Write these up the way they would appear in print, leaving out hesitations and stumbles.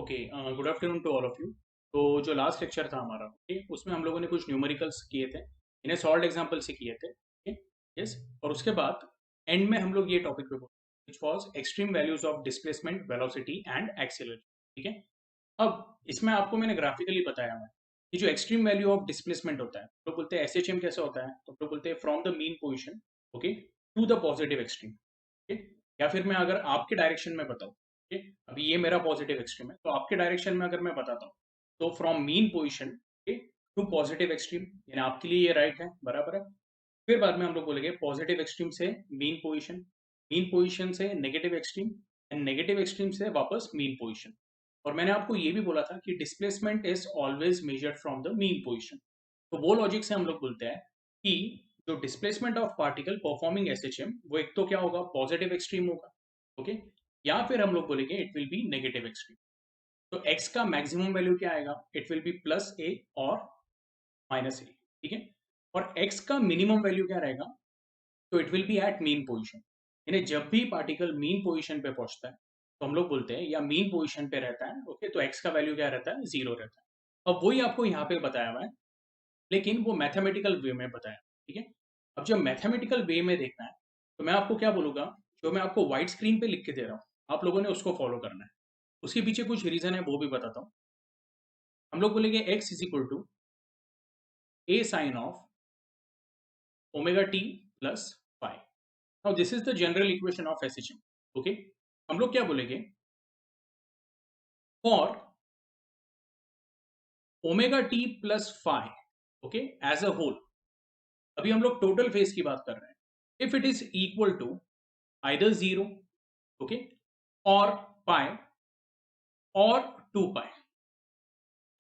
Okay, good afternoon to all of you. तो जो last lecture था हमारा, ओके, उसमें हम लोगों ने कुछ न्यूमेरिकल्स किए थे, इन्हें सॉल्व एग्जांपल से किए थे, ओके। यस। और उसके बाद एंड में हम लोग ये टॉपिक पे बोले which was extreme values of displacement, velocity and acceleration. ठीक है। अब इसमें आपको मैंने ग्राफिकली बताया हुआ है कि जो एक्सट्रीम वैल्यू ऑफ डिस्प्लेसमेंट होता है, तो बोलते हैं एसएचएम कैसे होता है, तो बोलते हैं from the mean position, okay, to the positive extreme. ठीक। या फिर मैं अगर आपके डायरेक्शन में बताऊं, ठीक, अभी ये मेरा पॉजिटिव एक्सट्रीम है, तो आपके डायरेक्शन में अगर मैं बताता हूँ तो from mean position to positive extreme, यानी आपके लिए ये राइट है, बराबर है। फिर बाद में हम लोग बोलेंगे पॉजिटिव एक्सट्रीम से मीन पोजीशन से negative extreme, and negative extreme से वापस मीन पोजीशन। और मैंने आपको ये भी बोला था कि displacement is always measured from the mean position. तो वो लॉजिक से हम लोग बोलते हैं कि जो displacement of particle performing SHM, वो एक तो क्या होगा, पॉजिटिव एक्सट्रीम होगा, ओके, या फिर हम लोग बोलेंगे it will B negative extreme. तो एक्स का मैक्सिमम वैल्यू क्या आएगा, it will be plus a और माइनस ए। ठीक है। और एक्स का मिनिमम वैल्यू क्या रहेगा, तो it will be at mean position. यानी जब भी पार्टिकल मीन पोजीशन पे पहुंचता है तो हम लोग बोलते हैं या मीन पोजीशन पे रहता है, ओके, तो एक्स का वैल्यू क्या रहता है, जीरो रहता है। अब वही आपको यहाँ पे बताया हुआ है, लेकिन वो मैथमेटिकल वे में बताया। ठीक है। अब जब मैथमेटिकल वे में देखना है तो मैं आपको क्या बोलूंगा, जो मैं आपको व्हाइट स्क्रीन पे लिख के दे रहा हूँ, आप लोगों ने उसको फॉलो करना है। उसके पीछे कुछ रीजन है, वो भी बताता हूँ। हम लोग बोलेंगे X is equal to A sine of omega T plus five. Now this is the general equation of SHM, okay. हम लोग क्या बोलेंगे, for omega T plus five, okay, as a whole. अभी हम लोग टोटल फेज की बात कर रहे हैं। If it is equal to either zero, okay, और पाई और टू पाई।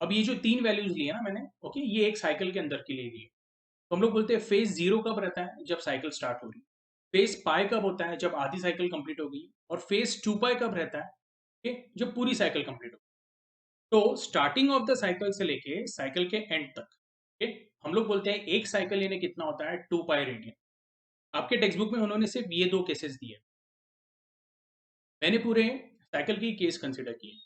अब ये जो तीन वैल्यूज लिए ना मैंने, ओके, ये एक साइकिल के अंदर के लिए लिए। तो हम लोग बोलते हैं फेज जीरो कब रहता है, जब साइकिल स्टार्ट हो रही है। फेज पाई कब होता है, जब आधी साइकिल कंप्लीट हो गई। और फेज टू पाई कब रहता है, ओके, जब पूरी साइकिल कंप्लीट हो। तो स्टार्टिंग ऑफ द साइकिल से लेके साइकिल के एंड तक, ओके, हम लोग बोलते हैं एक साइकिल यानी कितना होता है, टू पाई रेडियन। आपके टेक्स्ट बुक में उन्होंने सिर्फ ये दो केसेस दिए, मैंने पूरे साइकिल की केस कंसिडर किए।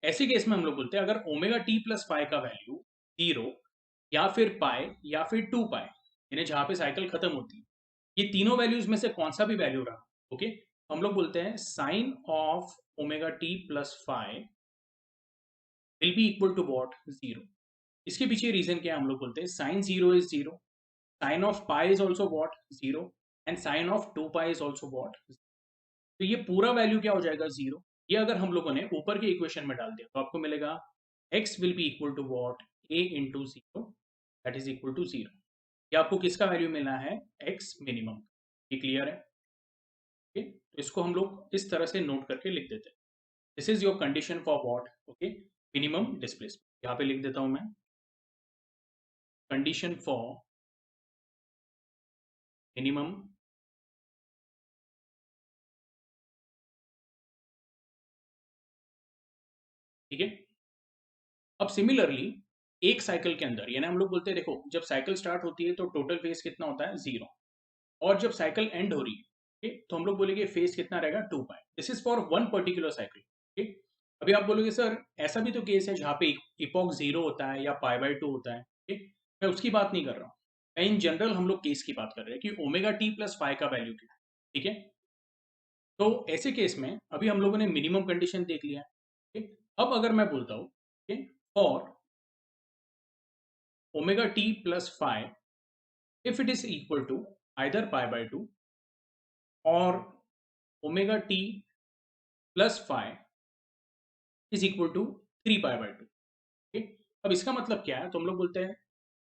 ऐसे केस में हम लोग बोलते हैं अगर ओमेगा टी प्लस फाइव का वैल्यू जीरो या फिर पाई या फिर टू पाई, यानी जहां पे साइकिल खत्म होती है, ये तीनों वैल्यूज में से कौन सा भी वैल्यू रहा, ओके, हम लोग बोलते हैं sine of omega T plus five will be equal to what, zero. इसके पीछे रीजन क्या है, हम लोग बोलते हैं sine zero is zero, sine of pi is also what, zero, and sine of two pi is also what. तो ये पूरा वैल्यू क्या हो जाएगा, जीरो। ये अगर हम लोगों ने ऊपर के इक्वेशन में डाल दिया तो आपको मिलेगा x will be equal to what, a into zero, that is equal to zero. ये आपको किसका वैल्यू मिलना है, x मिनिमम। ये क्लियर है, ओके। तो इसको हम लोग इस तरह से नोट करके लिख देते हैं, this is your condition for what, okay, minimum displacement. यहाँ पे लिख देता हूं मैं, कंडीशन फॉर मिनिमम ठीक है। अब सिमिलरली एक साइकिल के अंदर, यानी हम लोग बोलते हैं देखो, जब साइकिल स्टार्ट होती है तो टोटल फेज कितना होता है, जीरो। और जब साइकिल एंड हो रही है, okay, तो हम लोग बोलेंगे फेज कितना रहेगा, two pi. This is for one particular cycle, okay. अभी आप बोलोगे सर ऐसा भी तो केस है जहाँ पे इपॉक जीरो होता है या पाई बाई टू होता है, okay? मैं उसकी बात नहीं कर रहा हूँ, मैं इन जनरल हम लोग केस की बात कर रहे हैं कि ओमेगा टी प्लस फाइव का वैल्यू क्या है। ठीक है। तो ऐसे केस में अभी हम लोगों ने मिनिमम कंडीशन देख लिया, okay? अब अगर मैं बोलता हूँ for omega T plus five if it is equal to either pi by two और omega T plus five is equal to three pi by two, okay. अब इसका मतलब क्या है, तो हम लोग बोलते हैं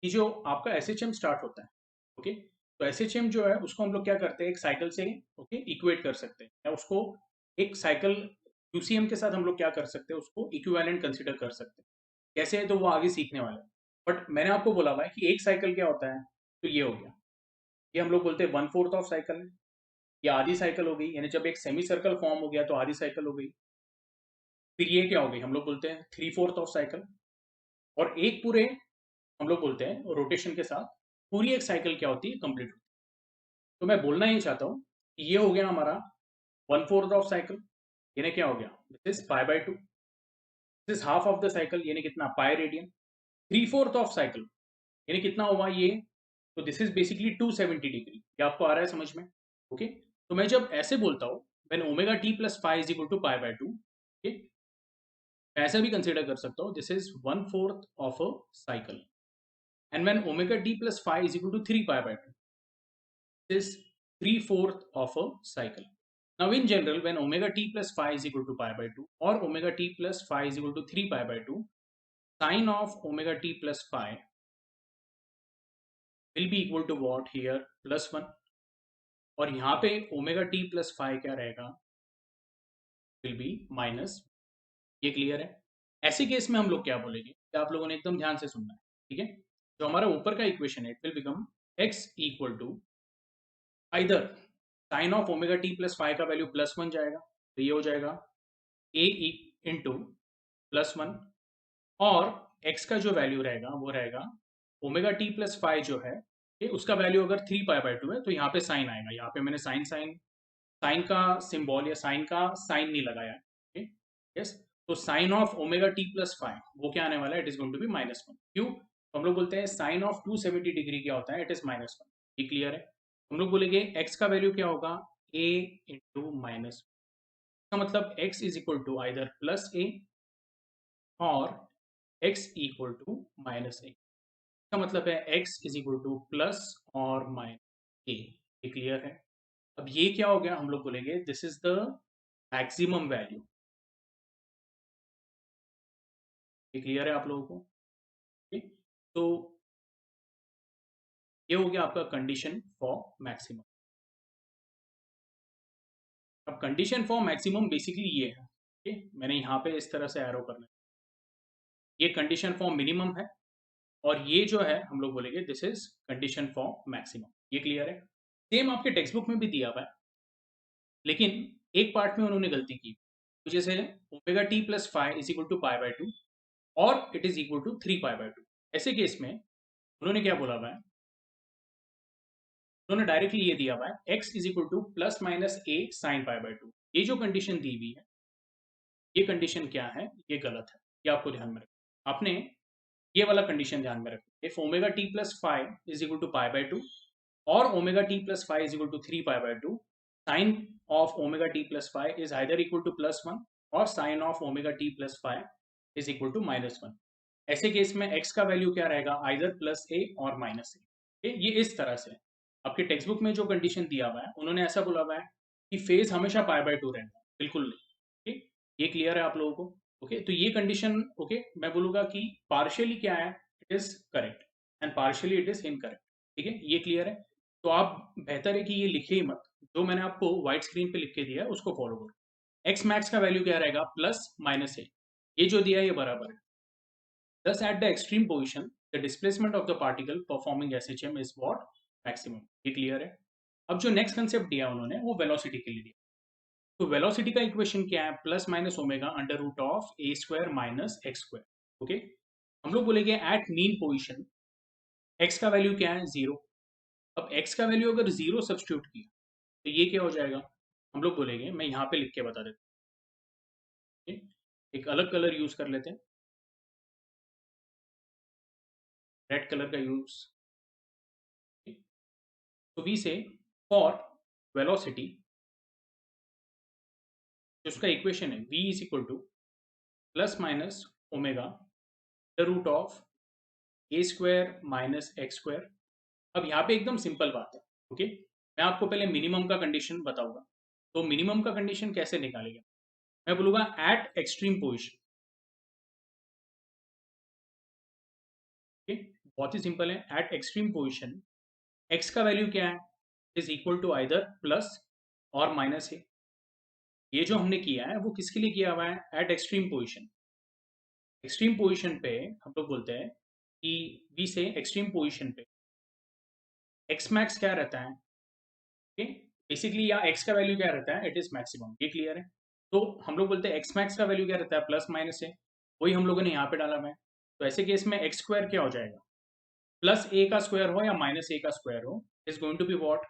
कि जो आपका एस एच एम स्टार्ट होता है, ओके, तो एस एच एम जो है उसको हम लोग क्या करते हैं, एक साइकिल से, ओके, इक्वेट कर सकते हैं, या उसको एक साइकिल यूसीएम के साथ हम लोग क्या कर सकते हैं, उसको इक्विवेलेंट कंसिडर कर सकते हैं। कैसे है तो वो आगे सीखने वाले हैं। बट मैंने आपको बोला हुआ है कि एक साइकिल क्या होता है, तो ये हो गया, ये हम लोग बोलते हैं वन फोर्थ ऑफ साइकिल है, ये आधी साइकिल हो गई, यानी जब एक सेमी सर्कल फॉर्म हो गया तो आधी साइकिल हो गई। फिर ये क्या हो गई, हम लोग बोलते हैं थ्री फोर्थ ऑफ साइकिल। और एक पूरे हम लोग बोलते हैं रोटेशन के साथ पूरी एक साइकिल क्या होती है, कंप्लीट होती है। तो मैं बोलना ये चाहता हूँ कि ये हो गया हमारा वन फोर्थ ऑफ साइकिल, यानी क्या हो गया, this is pi by to. This half of the cycle यानी कितना, पाई रेडियन। 3/4 ऑफ साइकिल यानी कितना हुआ ये, तो दिस इज बेसिकली 270 डिग्री। ये आपको आ रहा है समझ में? ओके, तो मैं जब ऐसे बोलता हूँ when omega T plus five is equal to pi by two, okay, ऐसा भी कंसिडर कर सकता हूँ, this is 1/4 of a cycle. And when omega T plus five is equal to 3 pi by two, is 3/4 of a cycle. Now in general, when omega t plus phi is equal to pi by 2 or omega t plus phi is equal to 3 pi by 2, sine of omega t plus phi will be equal to what here, plus 1. और यहाँ पे omega t plus phi क्या रहेगा, will be minus। ये clear है? ऐसे case में हम लोग क्या बोलेंगे, आप लोगों ने एकदम ध्यान से सुनना है, ठीक है? जो हमारा ऊपर का इक्वेशन है, it will become x equal to either sine of omega T plus five का वैल्यू प्लस 1 जाएगा, तो ये हो जाएगा a इंटू प्लस 1, और x का जो वैल्यू रहेगा वो रहेगा ओमेगा टी प्लस फाइव जो है, ये उसका वैल्यू अगर 3 पाई बाय 2 है तो यहाँ पे साइन आएगा। यहाँ पे मैंने साइन साइन साइन का सिंबल या साइन का साइन नहीं लगाया है, यस। तो sine of omega T plus five वो क्या आने वाला है, it is going to be -1। क्यों? तो हम लोग बोलते हैं साइन ऑफ 270 डिग्री क्या होता है, इट इज -1। ये क्लियर है? हम लोग बोलेंगे एक्स का वैल्यू क्या होगा, a इंटू माइनस, का मतलब x is equal to either plus a और x equal to minus a। का मतलब है x is equal to plus और माइनस a। ये क्लियर है? अब ये क्या हो गया, हम लोग बोलेंगे this is the maximum value. ये क्लियर है आप लोगों को? ठीक? तो ये हो गया आपका कंडीशन फॉर मैक्सिमम। अब कंडीशन फॉर मैक्सिमम बेसिकली ये है, ठीक? मैंने यहाँ पे इस तरह से एरो करना है, ये कंडीशन फॉर मिनिमम है, और ये जो है हम लोग बोलेंगे this is condition for maximum. ये क्लियर है? सेम आपके टेक्स्ट बुक में भी दिया हुआ है, लेकिन एक पार्ट में उन्होंने गलती की, तो जैसे omega T plus five is equal to pi by two और it is equal to 3 pi by two. ऐसे केस में उन्होंने क्या बोला हुआ है, उन्होंने डायरेक्टली ये दिया हुआ है x is equal to plus minus a sine pi by to. ये जो कंडीशन दी हुई है, ये कंडीशन क्या है, ये गलत है। ये आपको ध्यान में रखना, आपने ये वाला कंडीशन ध्यान में रखना। If omega T plus five is equal to pi by two और omega T plus five is equal to 3 pi by two, sine of omega T plus five is either equal to plus 1 और sine of omega T plus five is equal to -1। ऐसे case में x का value क्या रहेगा, either plus a और minus a। ये इस तरह से आपके टेक्स्ट बुक में जो कंडीशन दिया हुआ है, उन्होंने ऐसा बोला हुआ है कि फेज हमेशा पाई बाय टू रहेगा, बिल्कुल नहीं। ठीक? ये क्लियर है आप लोगों को? ओके, तो ये कंडीशन, ओके, मैं बोलूंगा कि पार्शियली क्या है, it is correct and partially it is incorrect. ठीक है, ये क्लियर है? तो आप बेहतर है कि ये लिखे ही मत, जो मैंने आपको व्हाइट स्क्रीन पे लिख के दिया है उसको फॉलो करो। एक्स मैक्स का वैल्यू क्या रहेगा, प्लस माइनस ए, ये जो दिया है ये बराबर है। Thus, at the extreme position, the displacement of the particle performing SHM is what? Maximum। ये क्लियर है? अब जो नेक्स्ट कंसेप्ट दिया उन्होंने वो वेलोसिटी के लिए दिया। तो वेलोसिटी का इक्वेशन क्या है, plus minus omega under root of A square minus x square. Okay, हम लोग बोलेंगे एट मीन पोजिशन एक्स का वैल्यू क्या है, 0। अब एक्स का वैल्यू अगर 0 सब्स्टिट्यूट किया तो ये क्या हो जाएगा, हम लोग बोलेंगे, मैं यहाँ पे लिख के बता देता हूँ, एक अलग कलर यूज कर लेते हैं, रेड कलर का यूज। तो वी से फॉर वेलोसिटी, उसका इक्वेशन है v is equal to plus minus omega the root of A square minus x square. अब यहाँ पे एकदम सिंपल बात है, ओके। मैं आपको पहले मिनिमम का कंडीशन बताऊंगा। तो मिनिमम का कंडीशन कैसे निकालेगा, मैं बोलूंगा एट एक्सट्रीम पोजिशन। ओके, बहुत ही सिंपल है, एट एक्सट्रीम पोजिशन एक्स का वैल्यू क्या है, is equal to either plus और माइनस है। ये जो हमने किया है वो किसके लिए किया हुआ है, at extreme position. Extreme position पे हम लोग बोलते हैं कि बी से एक्सट्रीम पोजिशन पे एक्स मैक्स क्या रहता है, ओके, बेसिकली यहाँ एक्स का वैल्यू क्या रहता है, इट इज मैक्सिमम। ये क्लियर है? तो हम लोग बोलते हैं एक्स मैक्स का वैल्यू क्या रहता है, प्लस माइनस है, वही हम लोगों ने यहाँ पे डाला हुआ है। तो ऐसे केस में एक्स स्क्वायर क्या हो जाएगा, प्लस ए का स्क्वायर हो या माइनस ए का स्क्वायर हो, is going to be what,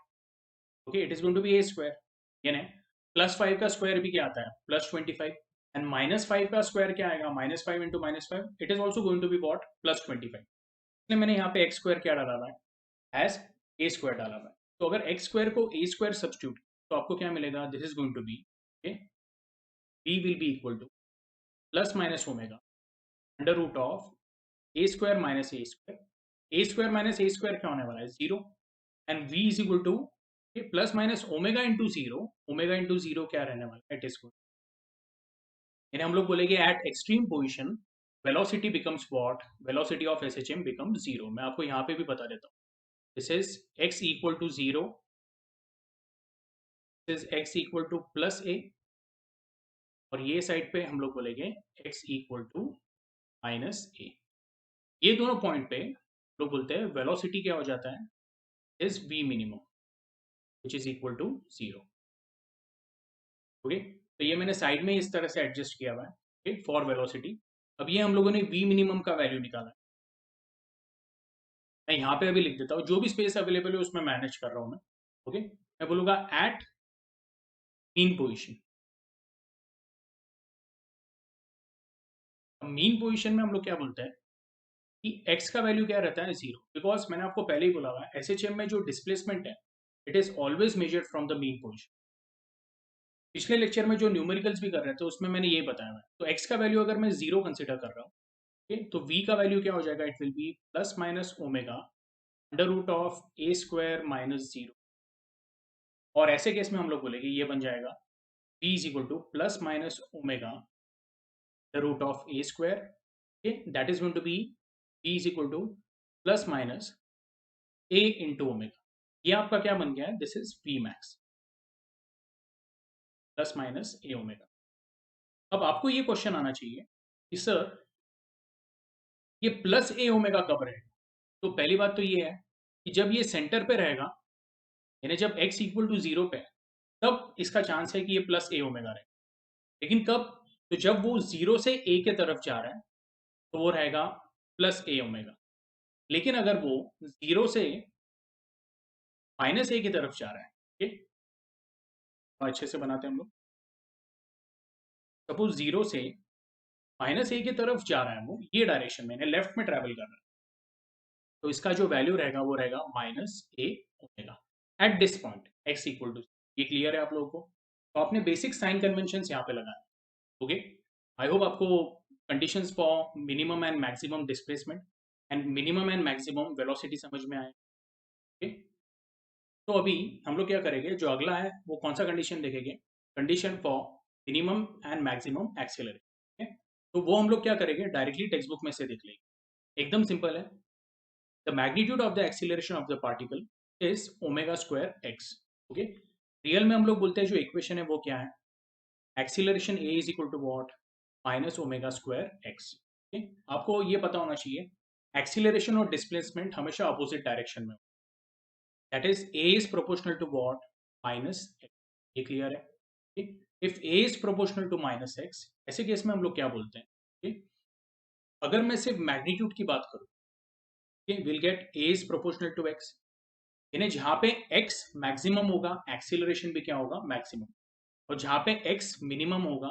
okay, it is going to be A square. यानी प्लस 5 का स्क्वायर भी क्या आता है, प्लस 25। एंड -5 का स्क्वायर क्या आएगा, -5 into -5, it is also going to be what, +25। इसलिए मैंने यहाँ पे एक्स स्क्वायर क्या डाला हुआ है, एज ए स्क्वायर डाला हुआ है। तो अगर एक्स स्क्वायर को ए स्क्वायर सब्स्टिट्यूट, तो आपको क्या मिलेगा, this is going to be, B will be equal to plus minus omega under root of A square minus A square. A square minus A square क्या होने वाला है, zero. And V is equal to plus minus omega into zero, omega into zero क्या रहने वाला है, it is, यानी हम लोग बोलेंगे at extreme position velocity becomes what, velocity of SHM becomes zero. मैं आपको यहाँ पे भी बता देता हूँ, this is x equal to zero, this is x equal to plus a, और ये साइड पे हम लोग बोलेंगे x equal to minus a. ये दोनों पॉइंट पे लोग बोलते हैं वेलोसिटी क्या हो जाता है, is V minimum which is equal to zero. Okay, तो ये मैंने साइड में इस तरह से एडजस्ट किया हुआ है फॉर वेलोसिटी। अब ये हम लोगों ने वी मिनिमम का वैल्यू निकाला है, मैं यहाँ पे अभी लिख देता हूँ, जो भी स्पेस अवेलेबल है उसमें मैनेज कर रहा हूँ मैं। ओके, मैं बोलूंगा at mean position. Mean position में हम लोग क्या बोलते हैं कि एक्स का वैल्यू क्या रहता है, जीरो, बिकॉज मैंने आपको पहले ही बोला हुआ है एसएचएम में जो डिस्प्लेसमेंट है it is always measured from the mean position. पिछले लेक्चर में जो न्यूमेरिकल्स भी कर रहे थे उसमें मैंने ये बताया हुआ है। तो एक्स का वैल्यू अगर मैं जीरो कंसिडर कर रहा हूँ, okay, तो वी का वैल्यू क्या हो जाएगा, it will be plus minus omega under root of A square minus zero. और ऐसे केस में हम लोग बोलेंगे ये बन जाएगा v is equal to plus minus omega the root of A square, okay, that is going to be v is equal to plus minus a into omega. ये आपका क्या बन गया है, this is v max plus minus a omega. अब आपको ये question आना चाहिए कि सर ये प्लस a ओमेगा कब रहेगा। तो पहली बात तो ये है कि जब ये सेंटर पे रहेगा, यानी जब x इक्वल टू जीरो पे है, तब इसका चांस है कि ये प्लस a ओमेगा रहेगा। लेकिन कब, तो जब वो जीरो से a के तरफ जा रहा है तो वो रहेगा प्लस a ओमेगा। लेकिन अगर वो जीरो से माइनस ए की तरफ जा रहा है, ठीक, तो अच्छे से बनाते हैं हम लोग। सपोज जीरो से माइनस ए की तरफ जा रहा है, वो ये डायरेक्शन में लेफ्ट में ट्रेवल कर रहा है, तो इसका जो वैल्यू रहेगा वो रहेगा minus A omega at this point X equal to. ये क्लियर है आप लोगों को। तो आपने बेसिक साइन कन्वेंशन यहाँ पे लगाया। ओके, आई होप आपको conditions for minimum and maximum displacement and minimum and maximum velocity समझ में आए। ओके, तो अभी हम लोग क्या करेंगे, जो अगला है वो कौन सा कंडीशन देखेंगे, condition for minimum and maximum acceleration. तो वो हम लोग क्या करेंगे, डायरेक्टली टेक्स्ट बुक में से देख लेंगे। एकदम सिंपल है, the magnitude of the acceleration of the particle is omega square X. Okay, real में हम लोग बोलते हैं जो इक्वेशन है वो क्या है, acceleration A is equal to what, minus omega square X. आपको ये पता होना चाहिए एक्सीलरेशन और डिस्प्लेसमेंट हमेशा अपोजिट डायरेक्शन में, that is A is proportional to what, minus X. ये क्लियर है। If A is proportional to minus X, ऐसे केस में हम लोग क्या बोलते हैं, okay? अगर मैं सिर्फ मैग्नीट्यूड की बात करूं, will get A is proportional to X, यानी जहां पे x मैक्सिमम होगा एक्सीलरेशन भी क्या होगा, मैक्सिमम। और जहां पे x मिनिमम होगा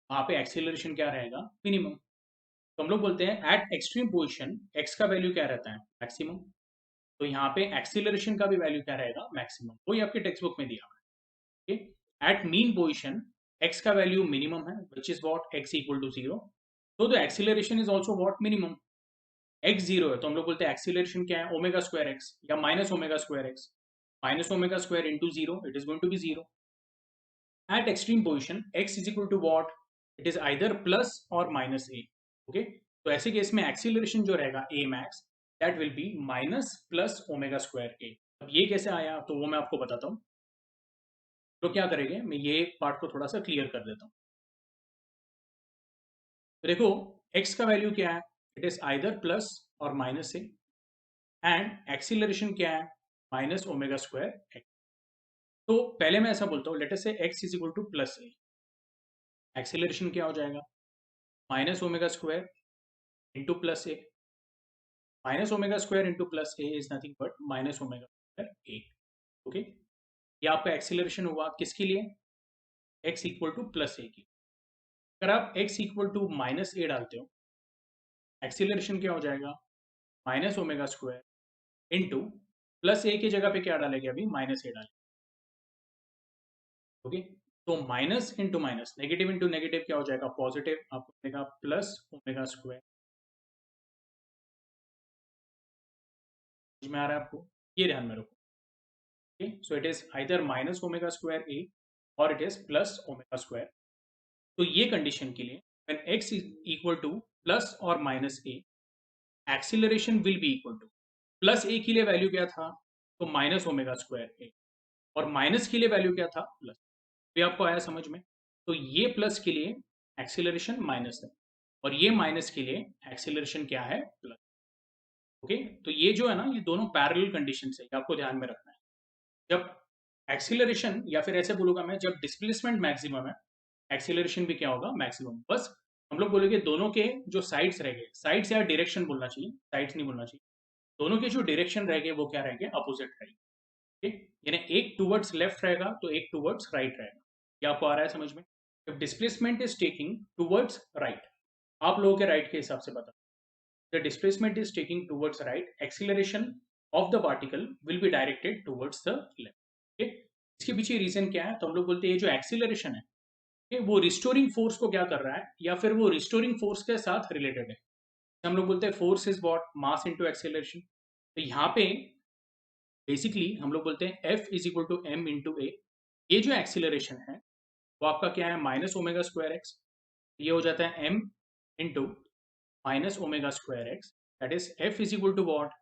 वहां पे एक्सीलरेशन क्या रहेगा, मिनिमम। तो हम लोग बोलते हैं एट एक्सट्रीम पोजिशन x का वैल्यू क्या रहता है, मैक्सिमम। तो यहाँ पे एक्सीलरेशन का भी वैल्यू क्या रहेगा, मैक्सिमम। वही आपके टेक्स्ट बुक में दिया हुआ है। एट मीन पोजिशन x का वैल्यू मिनिमम है, which is what, x equal to zero. तो the acceleration is also what, minimum. x zero है तो हम लोग बोलते हैं एक्सीलरेशन क्या है, ओमेगा स्क्वायर एक्स या minus omega square x. Minus omega square into zero, it is going to be zero. At extreme position x is equal to what, it is either plus और minus a. Okay, तो ऐसे case में acceleration जो रहेगा a max, that will be minus plus omega square a. अब ये कैसे आया तो वो मैं आपको बताता हूँ। तो क्या करेंगे, मैं ये पार्ट को थोड़ा सा क्लियर कर देता हूँ। तो देखो x का वैल्यू क्या है, इट इज आइदर प्लस और माइनस ए, एंड एक्सीलरेशन क्या है, माइनस ओमेगा स्क्वायर एक्स। तो पहले मैं ऐसा बोलता हूँ, late us say x is equal to plus a, acceleration क्या हो जाएगा, minus omega square into plus a. Minus omega square into plus a is nothing but minus omega square a. Okay, ये आपका एक्सीलरेशन हुआ किसके लिए, x equal to plus a की। अगर आप x equal to minus a डालते हो, एक्सीलरेशन क्या हो जाएगा, minus omega square into plus a की जगह पे क्या डालेंगे, अभी माइनस ए डालेंगे। ओके, तो minus into minus, negative into negative क्या हो जाएगा, पॉजिटिव, आपको मिलेगा प्लस ओमेगा स्क्वायर। समझ में आ रहा है आपको, ये ध्यान में रखो। Okay, so it is either minus omega square a और it is plus omega square. तो ये कंडीशन के लिए when x is equal to plus और minus a, acceleration will be equal to, plus a के लिए वैल्यू क्या था, तो माइनस ओमेगा स्क्वायर ए, और माइनस के लिए वैल्यू क्या था, प्लस। ये आपको आया समझ में। तो ये प्लस के लिए एक्सीलरेशन माइनस है, और ये माइनस के लिए एक्सीलरेशन क्या है, प्लस। ओके, तो ये जो है ना, ये दोनों पैरेलल कंडीशन है, ये आपको ध्यान में रखना है। जब एक्सीलरेशन, या फिर ऐसे बोलूंगा मैं, जब डिस्प्लेसमेंट मैक्सिमम है, एक्सीलरेशन भी क्या होगा, मैक्सिमम। बस हम लोग बोलेंगे दोनों के जो साइड्स रह गए, साइड्स या डायरेक्शन बोलना चाहिए, साइड्स नहीं बोलना चाहिए, दोनों के जो डायरेक्शन रह गए वो क्या रहेंगे, अपोजिट रहेंगे। ठीक, यानी एक टूवर्ड्स लेफ्ट रहेगा तो एक टूवर्ड्स राइट रहेगा। क्या आपको आ रहा है समझ में। जब displacement is taking towards right, आप लोगों के राइट के हिसाब से बता, the displacement is taking towards right, acceleration of the particle will be directed towards the left. इसके पीछे रीजन क्या है, तो हम लोग बोलते हैं जो एक्सीलरेशन है, वो रिस्टोरिंग फोर्स को क्या कर रहा है, या फिर वो रिस्टोरिंग फोर्स के साथ रिलेटेड है। हम लोग बोलते हैं force is what, mass into acceleration. तो यहाँ पे बेसिकली हम लोग बोलते हैं F is equal to m into a. ये जो एक्सीलरेशन है वो आपका क्या है, माइनस ओमेगा स्क्वायर एक्स। ये हो जाता है m into minus omega square X, that is F is equal to what,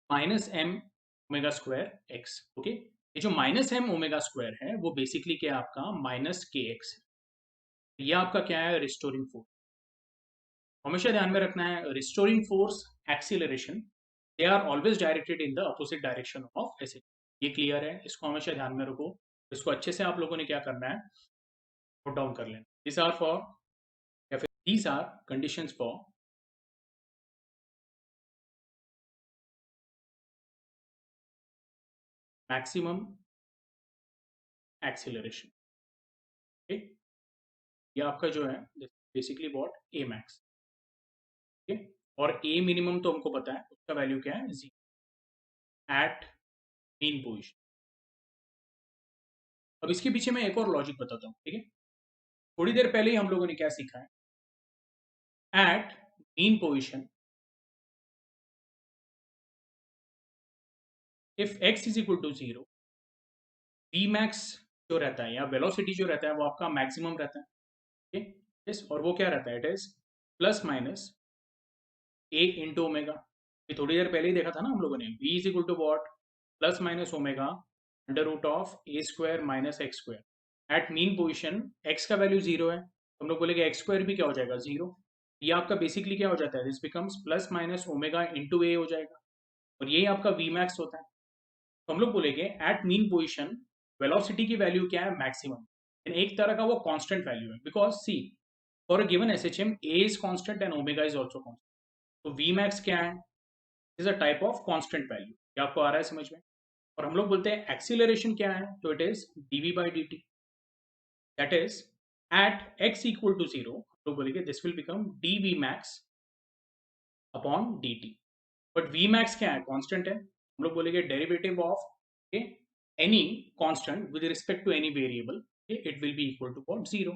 minus M omega square X. Okay, ये जो माइनस एम ओमेगा स्क्वायर है वो बेसिकली क्या है, आपका माइनस के एक्स। ये आपका क्या है, रिस्टोरिंग फोर्स। हमेशा ध्यान में रखना है, restoring force, acceleration, they are always directed in the opposite direction of S. ये क्लियर है, इसको हमेशा ध्यान में रखो। इसको अच्छे से आप लोगों ने क्या करना है, नोट डाउन कर लेना। दिस आर फॉर, या फिर these are conditions for maximum acceleration. ठीक, ये आपका जो है बेसिकली व्हाट, ए मैक्स। ठीक, और ए मिनिमम तो हमको पता है उसका वैल्यू क्या है, जीरो एट मीन पोजिशन। अब इसके पीछे मैं एक और लॉजिक बताता हूँ, ठीक है। थोड़ी देर पहले ही हम लोगों ने क्या सीखा है, at mean position if x is equal to zero, V max जो रहता है या वेलोसिटी जो रहता है वो आपका मैक्सिमम रहता है। ठीक, यस, और वो क्या रहता है, it is plus minus a into omega. ये थोड़ी देर पहले ही देखा था ना हम लोगों ने, v is equal to what, plus minus omega under root of A square minus x square. At mean position x का वैल्यू जीरो है, तो हम लोग बोलेंगे एक्स स्क्वायर भी क्या हो जाएगा, जीरो। ये आपका बेसिकली क्या हो जाता है, this becomes plus minus omega into a हो जाएगा, और यही आपका वी मैक्स होता है। तो हम लोग बोलेंगे एट मीन पोजिशन वेलोसिटी की वैल्यू क्या है, मैक्सिमम। एक तरह का वो कांस्टेंट वैल्यू है, because see for a given SHM A is constant and omega is also constant. तो वी मैक्स क्या है, is a type of constant value. क्या आपको आ रहा है समझ में। और हम लोग बोलते हैं एक्सीलरेशन क्या है, तो it is dv by dt, that is at x equal to zero, हम लोग बोलेंगे this will become dv max upon dt। But v max क्या है, कांस्टेंट है, हम लोग बोलेंगे derivative of any constant with respect to any variable, it will be equal to what, zero.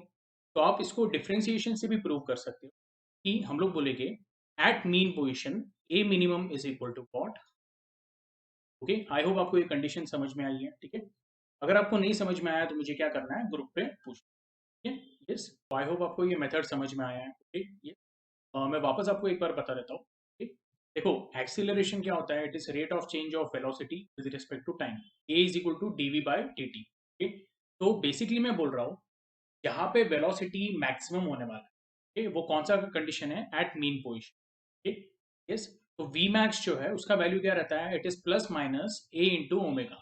तो आप इसको डिफरेंशिएशन से भी प्रूव कर सकते हो कि हम लोग बोलेंगे at mean position a minimum is equal to what. Okay, I hope आपको ये कंडीशन समझ में आई है, ठीक है। अगर आपको नहीं समझ में आया तो मुझे क्या करना है, ग्रुप पे पूछ, ठीक है। यस, आई होप आपको ये मेथड समझ में आया है, ओके। ये मैं वापस आपको एक बार बता देता हूँ, ठीक। देखो, एक्सीलरेशन क्या होता है, it is rate of change of velocity with respect to time, a is equal to dv by d t. ठीक, तो बेसिकली मैं बोल रहा हूँ यहाँ पे वेलोसिटी मैक्सिमम होने वाला है, ठीक, वो कौन सा कंडीशन है, एट मीन पोजिशन। ठीक, यस। तो वी मैक्स जो है उसका वैल्यू क्या रहता है, it is plus minus a into omega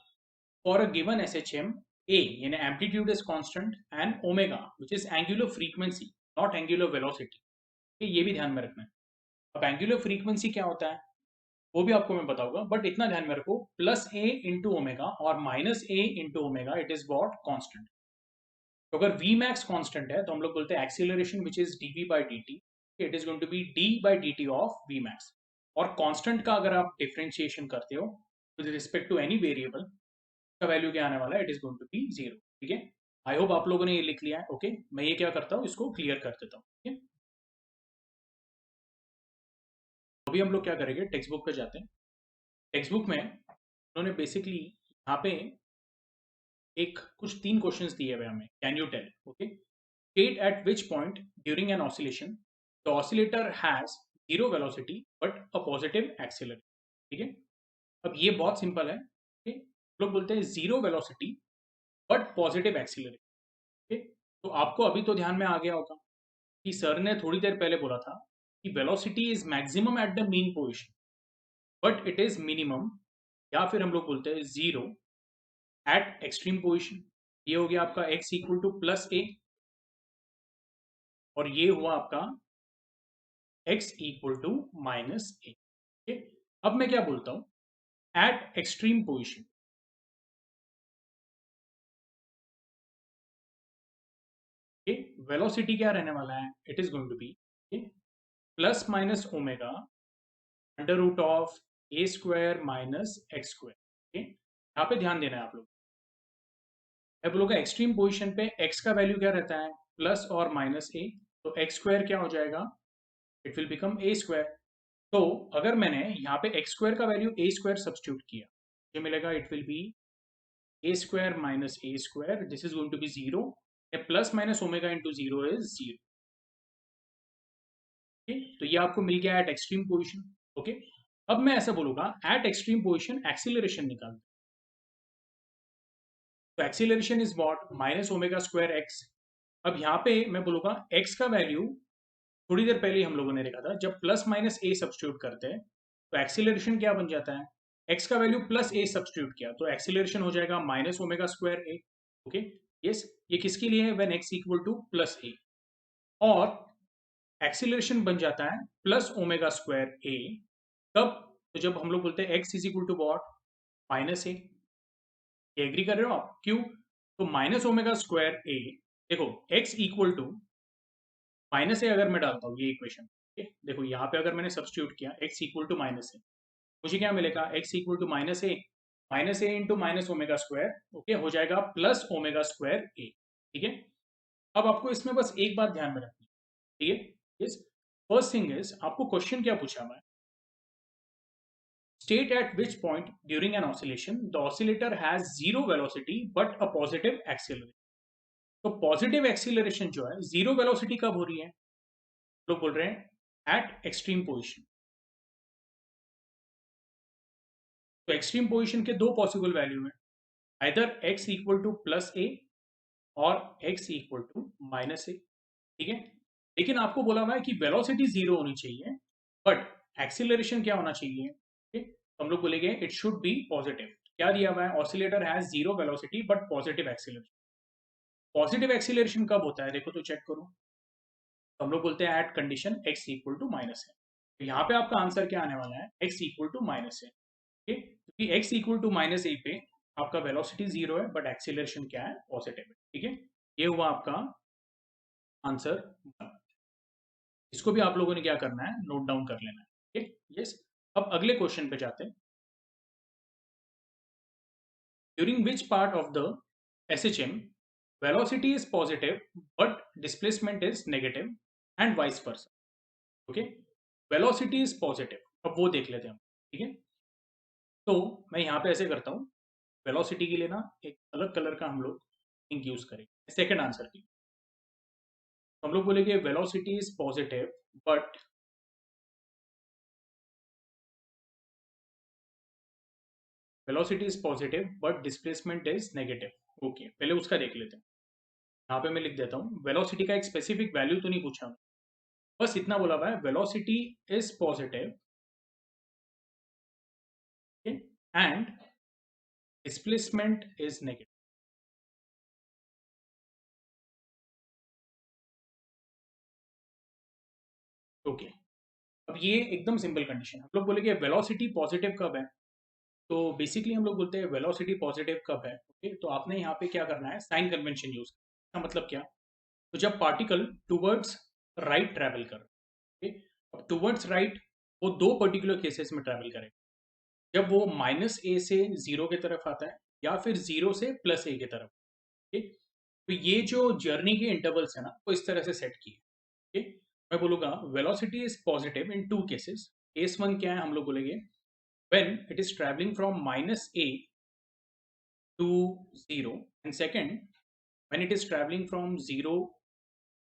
for a given S H M. A यानी amplitude is constant and omega which is angular frequency, not angular velocity. ये भी ध्यान में रखना है। अब एंगुलर फ्रीक्वेंसी क्या होता है वो भी आपको मैं बताऊंगा, बट इतना ध्यान में रखो, प्लस ए इंटू ओमेगा और minus a into omega, it is what, constant. तो अगर वी मैक्स कॉन्स्टेंट है तो हम लोग बोलते हैं acceleration which is dv by dt, it is going to be d by dt of v max. और कांस्टेंट का अगर आप डिफरेंशिएशन करते हो with respect to any variable, का वैल्यू क्या आने वाला है, it is going to be 0। ठीक है, आई होप आप लोगों ने ये लिख लिया है। ओके, मैं ये क्या करता हूँ, इसको क्लियर कर देता हूँ। ठीक है, अभी हम लोग क्या करेंगे, टेक्स्ट बुक पे जाते हैं। टेक्स्ट बुक में उन्होंने बेसिकली यहाँ पे एक कुछ 3 क्वेश्चंस दिए हुए हमें। Can you tell, okay, state at which point during an oscillation the oscillator has zero velocity but a positive acceleration. ठीक है, अब ये बहुत सिंपल है। ठीक है, लोग बोलते हैं zero velocity but positive acceleration. ठीक है, तो आपको अभी तो ध्यान में आ गया होगा कि सर ने थोड़ी देर पहले बोला था कि velocity is maximum at the mean position but it is minimum, या फिर हम लोग बोलते हैं जीरो एट एक्सट्रीम पोजीशन। ये हो गया आपका x equal to plus a, और ये हुआ आपका x इक्वल टू माइनस ए। अब मैं क्या बोलता हूं, एट एक्सट्रीम पोजीशन वेलोसिटी क्या रहने वाला है, it is going to be plus minus omega under root of A square minus x square. यहाँ पे ध्यान देना है आप लोग। मैं बोलूँगा एक्सट्रीम पोजीशन पे x का वैल्यू क्या रहता है, प्लस और माइनस ए, तो एक्स स्क्वायर क्या हो जाएगा, it will become a square. तो अगर मैंने यहाँ पे एक्स स्क्वायर का वैल्यू ए स्क्वायर सब्स्टिट्यूट किया, ये मिलेगा, it will be A square minus A square, this is going to be zero, plus minus omega into zero is zero. तो ये आपको मिल गया एट एक्सट्रीम पोजीशन। ओके, अब मैं ऐसा बोलूंगा एट एक्सट्रीम पोजीशन एक्सीलरेशन निकाल, तो acceleration is what, minus omega square x. अब यहाँ पे मैं बोलूंगा एक्स का वैल्यू थोड़ी देर पहले हम लोगों ने देखा था, जब प्लस माइनस ए सब्स्टिट्यूट करते हैं तो एक्सीलरेशन क्या बन जाता है, एक्स का वैल्यू प्लस ए सब्स्टिट्यूट किया तो एक्सीलरेशन हो जाएगा minus omega square a. Okay, yes, ये किसके लिए है, when x equal to plus a, और एक्सीलरेशन बन जाता है प्लस ओमेगा स्क्वायर ए कब, तो जब हम लोग बोलते हैं x is equal to what, minus a. Agree कर रहे हो आप, क्यों, तो माइनस ओमेगा स्क्वायर ए, देखो एक्स इक्वल टू माइनस ए अगर मैं डालता हूँ ये इक्वेशन, देखो यहाँ पे अगर मैंने सब्स्टिट्यूट किया x equal to minus a, मुझे क्या मिलेगा, x equal to minus a into minus omega square, okay, हो जाएगा प्लस ओमेगा स्क्वायर ए। ठीक है, अब आपको इसमें बस एक बात ध्यान में रखनी है। ठीक है, यस, फर्स्ट थिंग इज आपको क्वेश्चन क्या पूछा मैं, state at which point during an oscillation the oscillator has zero velocity but a positive acceleration। तो पॉजिटिव एक्सीलरेशन जो है, जीरो वेलोसिटी कब हो रही है, लोग बोल रहे हैं एट एक्सट्रीम पोजीशन। तो एक्सट्रीम पोजीशन के दो पॉसिबल वैल्यू हैं, either x equal to plus a और x equal to minus a. ठीक है, लेकिन आपको बोला हुआ है कि वेलोसिटी जीरो होनी चाहिए बट एक्सीलरेशन क्या होना चाहिए। तो हम लोग बोलेंगे इट शुड बी पॉजिटिव। क्या दिया हुआ है, oscillator has zero velocity but positive acceleration. Positive acceleration कब होता है, देखो तो चेक करो, तो हम लोग बोलते हैं at condition x equal to minus है। तो यहाँ पे आपका आंसर क्या आने वाला है, x इक्वल टू माइनस है। ठीक है, क्योंकि x इक्वल टू माइनस ए पे आपका वेलोसिटी जीरो है बट एक्सीलरेशन क्या है, पॉजिटिव है। ठीक है, ये हुआ आपका आंसर 1। इसको भी आप लोगों ने क्या करना है, नोट डाउन कर लेना है। ठीक है, यस, अब अगले क्वेश्चन पे जाते हैं। During which part of the SHM velocity is positive but displacement is negative and vice versa। Okay, velocity is positive, अब वो देख लेते हैं हम। ठीक है, तो मैं यहाँ पे ऐसे करता हूँ, वेलोसिटी के लिए ना एक अलग कलर का हम लोग इंक यूज करेंगे सेकंड आंसर की। तो हम लोग बोलेंगे velocity is positive but displacement is negative. Okay, पहले उसका देख लेते हैं। यहाँ पे मैं लिख देता हूँ, वेलोसिटी का एक स्पेसिफिक वैल्यू तो नहीं पूछा, बस इतना बोला हुआ है, velocity is positive and displacement is negative. Okay, अब ये एकदम सिंपल कंडीशन, हम लोग बोलेंगे वेलोसिटी पॉजिटिव कब है, तो बेसिकली हम लोग बोलते हैं वेलोसिटी पॉजिटिव कब है। ओके, तो आपने यहाँ पे क्या करना है, साइन कन्वेंशन यूज, इसका मतलब क्या? तो जब पार्टिकल टूवर्ड्स राइट ट्रैवल कर, ओके, अब टूवर्ड्स राइट वो दो पर्टिकुलर केसेस में ट्रैवल करेगा। जब वो माइनस ए से जीरो की तरफ आता है या फिर जीरो से प्लस ए की तरफ, ओके। तो ये जो जर्नी के इंटरवल्स है ना वो इस तरह से सेट किए, ओके। मैं बोलूंगा velocity is positive in two cases. Case one क्या है हम लोग बोलेंगे, when it is travelling from minus a to zero, and second when it is travelling from zero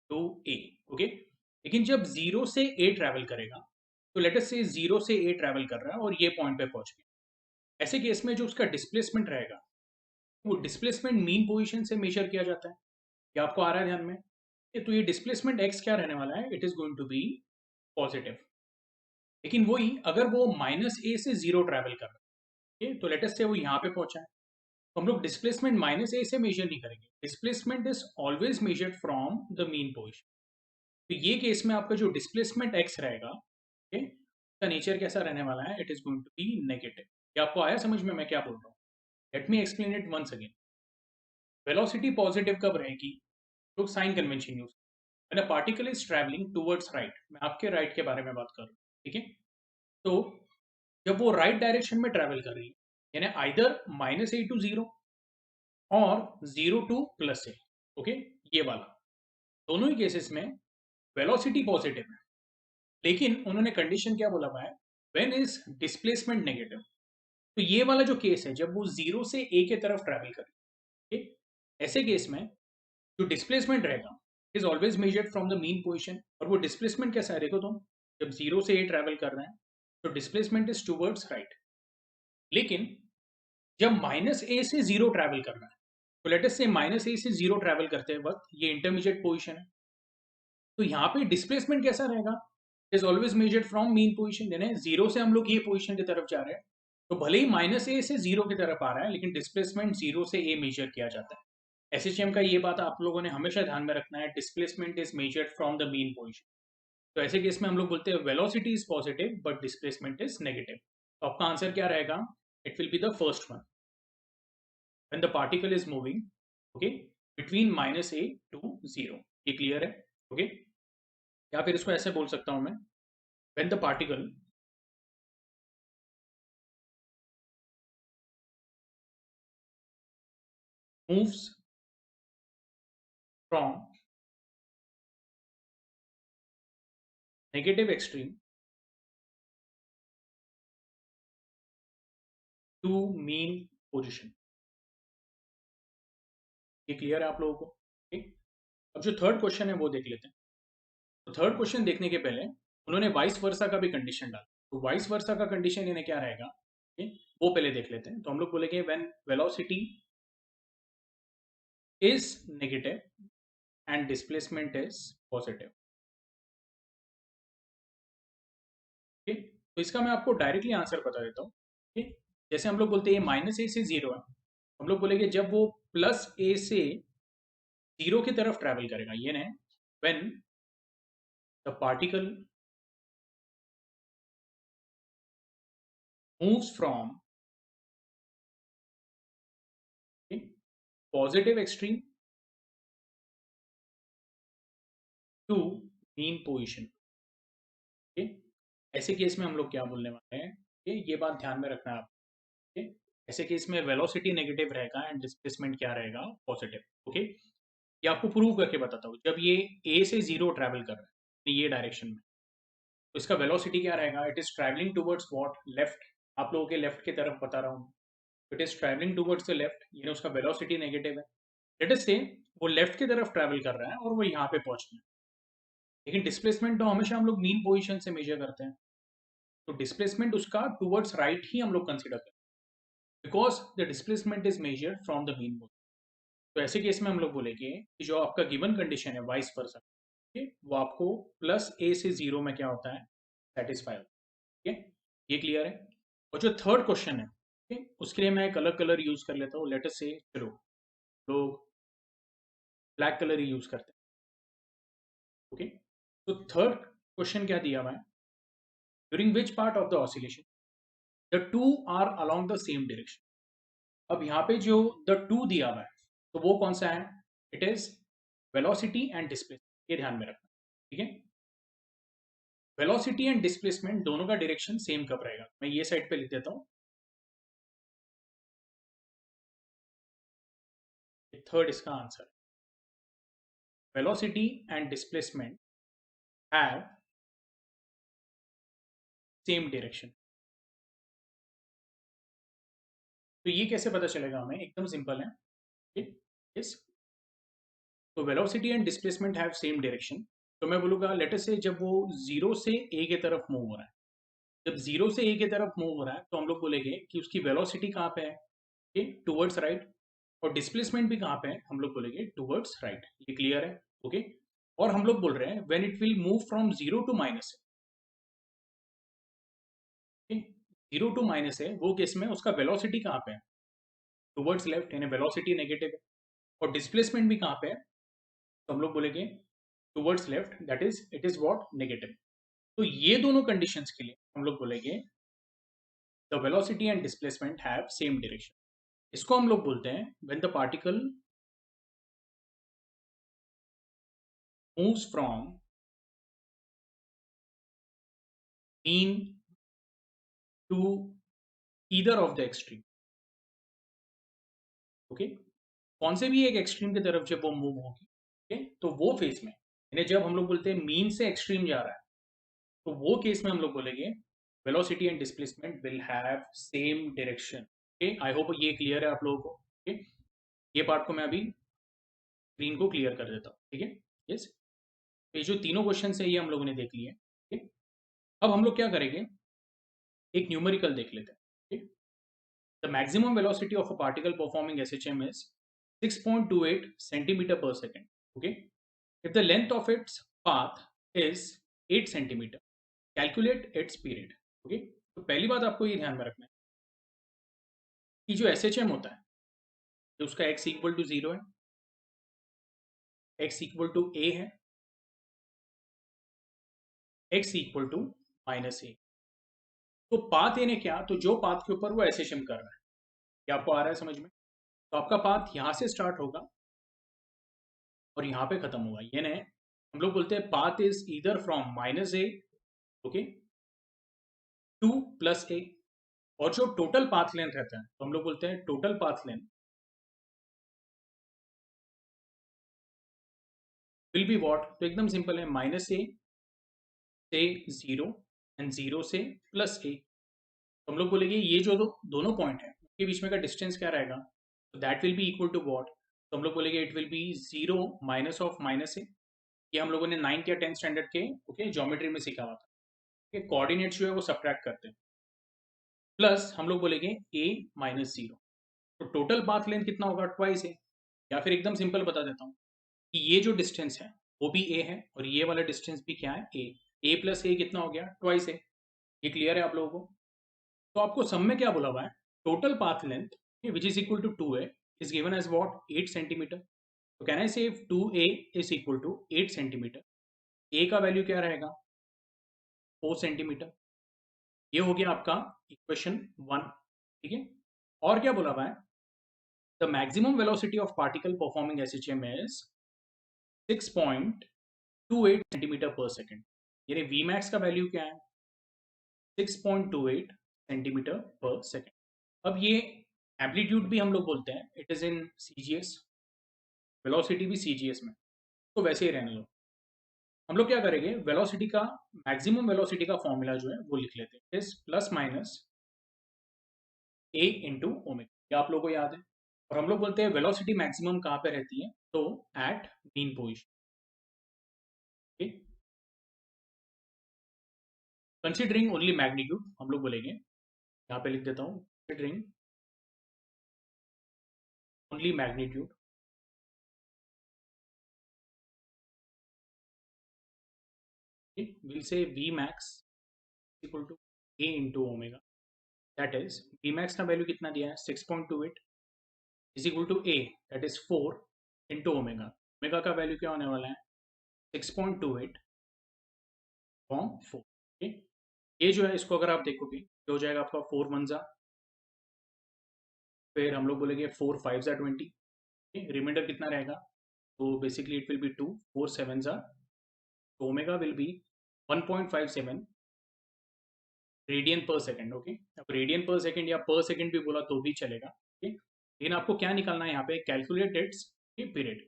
to a, okay. लेकिन जब जीरो से ए ट्रैवल करेगा, तो लेट अस से जीरो से ए ट्रैवल कर रहा है और ये पॉइंट पे पहुंच गया, ऐसे केस में जो उसका डिस्प्लेसमेंट रहेगा वो डिस्प्लेसमेंट मीन पोजीशन से मेजर किया जाता है। ये आपको आ रहा है ध्यान में? तो ये डिस्प्लेसमेंट एक्स क्या रहने वाला है, it is going to be positive. लेकिन वही अगर वो माइनस ए से जीरो ट्रैवल कर रहा है, तो लेट अस से वो यहाँ पे पहुंचा है, तो हम लोग डिस्प्लेसमेंट माइनस ए से मेजर नहीं करेंगे। Displacement is always measured from the mean position. तो ये केस में आपका जो डिस्प्लेसमेंट एक्स रहेगा, ओके, उसका नेचर कैसा रहने वाला है, it is going to be negative. ये आपको आया समझ में मैं क्या बोल रहा हूँ? Let me explain it once again. Velocity positive कब रहेगी? लोग sign convention use, when a particle is travelling towards right, मैं आपके राइट के बारे में बात कर रहा हूँ, ठीक है। तो जब वो राइट डायरेक्शन में ट्रैवल कर रही है, यानी either minus a to zero और zero to plus a, okay, ये वाला, दोनों ही केसेस में वेलोसिटी पॉजिटिव है। लेकिन उन्होंने कंडीशन क्या बोला हुआ है, व्हेन इज डिस्प्लेसमेंट नेगेटिव। तो ये वाला जो केस है जब वो जीरो से ए के तरफ ट्रैवल करे, ठीक? ऐसे केस में जो डिस्प्लेसमेंट रहेगा is always measured from the mean position. और वो डिस्प्लेसमेंट कैसा है देखो तुम, जब जीरो से ए ट्रैवल कर रहे हैं तो डिस्प्लेसमेंट इज टूवर्ड्स राइट। लेकिन जब माइनस ए से जीरो ट्रैवल कर रहा है, तो लेट अस से माइनस ए से जीरो ट्रैवल करते वक्त ये इंटरमीडिएट पोजीशन है, तो यहाँ पे डिस्प्लेसमेंट कैसा रहेगा, is always measured from mean position. यानी जीरो से हम लोग ये पोजीशन की तरफ जा रहे हैं, तो भले ही माइनस ए से जीरो की तरफ आ रहा है लेकिन डिस्प्लेसमेंट जीरो से ए मेजर किया जाता है। एसएचएम का ये बात आप लोगों ने हमेशा ध्यान में रखना है, displacement is measured from the mean position. तो ऐसे केस में हम लोग बोलते हैं velocity is positive but displacement is negative. तो आपका आंसर क्या रहेगा, it will be the first one, when the particle is moving, okay, between minus a to zero. ये क्लियर है? ओके, या फिर इसको ऐसे बोल सकता हूं मैं, when the particle moves from negative extreme to mean position। ये क्लियर है आप लोगों को? ठीक, अब जो थर्ड क्वेश्चन है वो देख लेते हैं। तो थर्ड क्वेश्चन देखने के पहले उन्होंने वाइस वर्सा का भी कंडीशन डाला। तो वाइस वर्सा का कंडीशन इन्हें क्या रहेगा, ठीक? वो पहले देख लेते हैं। तो हम लोग बोलेंगे when velocity is negative and displacement is positive, ठीक। तो इसका मैं आपको डायरेक्टली आंसर बता देता हूँ, ठीक। जैसे हम लोग बोलते हैं माइनस ए से जीरो है, हम लोग बोलेंगे जब वो प्लस ए से जीरो की तरफ ट्रैवल करेगा, ये ना, when the particle moves from positive extreme to mean position, ऐसे केस में हम लोग क्या बोलने वाले हैं, ये बात ध्यान में रखना है आप, ओके। ऐसे केस में वेलोसिटी नेगेटिव रहेगा एंड डिस्प्लेसमेंट क्या रहेगा, पॉजिटिव, ओके। ये आपको प्रूव करके बताता हूँ, जब ये ए से जीरो ट्रैवल कर रहा है ये डायरेक्शन में, तो इसका वेलोसिटी क्या रहेगा, it is travelling towards what, left. आप लोगों के लेफ्ट की तरफ बता रहा हूँ, it is travelling towards the left, यानी उसका वेलोसिटी नेगेटिव है। लेट अस से वो लेफ्ट की तरफ ट्रैवल कर रहा है और वो यहाँ पे पहुंच गया, लेकिन डिस्प्लेसमेंट तो हमेशा हम लोग मीन पोजीशन से मेजर करते हैं, तो डिस्प्लेसमेंट उसका टुवर्ड्स राइट ही हम लोग कंसीडर करते हैं, because the displacement is measured from the mean position. तो ऐसे केस में हम लोग बोलेंगे कि जो आपका गिवन कंडीशन है वाइस वर्सा, वो आपको प्लस ए से जीरो में क्या होता है, सेटिस्फाई होता है, ठीक है। ये क्लियर है? और जो थर्ड क्वेश्चन है, ठीक, उसके लिए मैं एक अलग कलर यूज कर लेता हूँ। लेट अस से चलो लोग ब्लैक कलर ही यूज करते हैं, ओके। तो थर्ड क्वेश्चन क्या दिया हुआ है, during which part of the oscillation the two are along the same direction. अब यहाँ पे जो द टू दिया हुआ है तो वो कौन सा है, it is velocity and displacement, ये ध्यान में रखना, ठीक है। वेलोसिटी एंड डिस्प्लेसमेंट दोनों का डायरेक्शन सेम कब रहेगा, मैं ये साइड पे लिख देता हूँ, थर्ड इसका answer, velocity and displacement have same direction. तो ये कैसे पता चलेगा हमें, एकदम सिंपल है, ठीक, यस। तो velocity and displacement have same direction, तो मैं बोलूंगा लेट अस से जब वो जीरो से ए की तरफ मूव हो रहा है, जब जीरो से ए की तरफ मूव हो रहा है तो हम लोग बोलेंगे कि उसकी वेलोसिटी कहाँ पे है, टूवर्ड्स राइट, और डिस्प्लेसमेंट भी कहाँ पे है, हम लोग बोलेंगे टूवर्ड्स राइट, ये क्लियर है, ओके। और हम लोग बोल रहे हैं when it will move from zero to minus, zero to minus है वो केस में उसका वेलोसिटी कहाँ पे है, टूवर्ड्स लेफ्ट, यानी वेलोसिटी नेगेटिव है, और डिस्प्लेसमेंट भी कहाँ पे है, तो हम लोग बोलेंगे towards left, that is it is what, negative. तो ये दोनों कंडीशंस के लिए हम लोग बोलेंगे the velocity and displacement have same direction. इसको हम लोग बोलते हैं when the particle moves from mean to either of the extreme, okay. कौन से भी एक एक्सट्रीम की तरफ जब वो मूव होगी, ओके, तो वो फेस में, यानी जब हम लोग बोलते हैं मीन से एक्सट्रीम जा रहा है, तो वो केस में हम लोग बोलेंगे velocity and displacement will have same direction, okay. I hope ये क्लियर है आप लोगों को, ओके। ये पार्ट को मैं अभी स्क्रीन को क्लियर कर देता हूँ, ठीक है, यस। ये जो तीनों क्वेश्चन है ये हम लोगों ने देख लिए, ठीक। अब हम लोग क्या करेंगे, एक न्यूमेरिकल देख लेते हैं, ठीक। The maximum velocity of a particle performing SHM is 6.28 centimeter per second, okay. If the length of its path is 8 centimeter, calculate its period, okay. तो पहली बात आपको ये ध्यान में रखना है कि जो एसएचएम होता है, जो उसका x इक्वल टू 0 है, x इक्वल टू a है, x equal to minus a, तो पाथ यानी क्या, तो जो पाथ के ऊपर वो एसएचएम कर रहा है, क्या आपको आ रहा है समझ में, तो आपका पाथ यहां से स्टार्ट होगा और यहाँ पे खत्म होगा, ये नहीं, हम लोग बोलते हैं path is either from minus a, okay, to plus a, और जो टोटल पाथ लेंथ रहता है तो हम लोग बोलते हैं total path length will be what, तो एकदम सिंपल है, माइनस ए से जीरो एंड जीरो से प्लस ए, तो हम लोग बोलेंगे ये जो दोनों पॉइंट है उनके बीच में का डिस्टेंस क्या रहेगा, तो that will be equal to what, तो हम लोग बोलेंगे it will be zero minus of minus a, ये हम लोगों ने 9th या 10th स्टैंडर्ड के, ओके, ज्योमेट्री में सीखा हुआ था, कोऑर्डिनेट्स जो है वो सब्ट्रैक्ट करते हैं, प्लस हम लोग बोलेंगे ए माइनस जीरो, तो टोटल पाथ लेंथ कितना होगा, ट्वाइस है, या फिर एकदम सिंपल बता देता हूँ कि ये जो डिस्टेंस है वो भी ए है और ये वाला डिस्टेंस भी क्या है, ए प्लस ए कितना हो गया, ट्वाइस है, ये क्लियर है आप लोगों को। तो आपको सम में क्या बोला हुआ है, total path length which is equal to 2a is given as what, 8 centimetre, तो can I say 2a is equal to 8 centimetre, a का वैल्यू क्या रहेगा, 4 सेंटीमीटर, ये हो गया आपका इक्वेशन 1, ठीक है। और क्या बोला हुआ है, the maximum velocity of particle performing SHM is 6.28 centimetre पर सेकेंड, यानी वी मैक्स का वैल्यू क्या है, 6.28 सेंटीमीटर पर सेकेंड। अब ये एम्पलीट्यूड भी हम लोग बोलते हैं, it is in CGS, velocity भी सीजीएस में, तो वैसे ही रहने लो। हम लोग क्या करेंगे, वेलोसिटी का, मैक्सिमम वेलोसिटी का फॉर्मूला जो है वो लिख लेते हैं, is plus minus a into omega, ये आप लोगों को याद है, और हम लोग बोलते हैं वेलोसिटी मैक्सिमम कहाँ पे रहती है, तो at mean position, considering only magnitude, हम लोग बोलेंगे, यहाँ पे लिख देता हूँ, considering only magnitude, we'll say Vmax equal to A into omega, that is Vmax का वैल्यू कितना दिया है, 6.28 is equal to A, that is 4 into omega, omega का वैल्यू क्या होने वाला है, 6.28 फ्रॉम 4, okay? ये जो है इसको अगर आप देखोगे तो हो जाएगा आपका 4 1 जा, फिर हम लोग बोलेंगे 4 5 जा 20, रिमाइंडर कितना रहेगा तो basically it will B 2, 4 7s are, तो omega will B 1.57 radian per second. Okay, अब रेडियन पर सेकेंड या पर सेकेंड भी बोला तो भी चलेगा। ओके, लेकिन आपको क्या निकालना है यहाँ पे, कैलकुलेट इट्स पीरियड।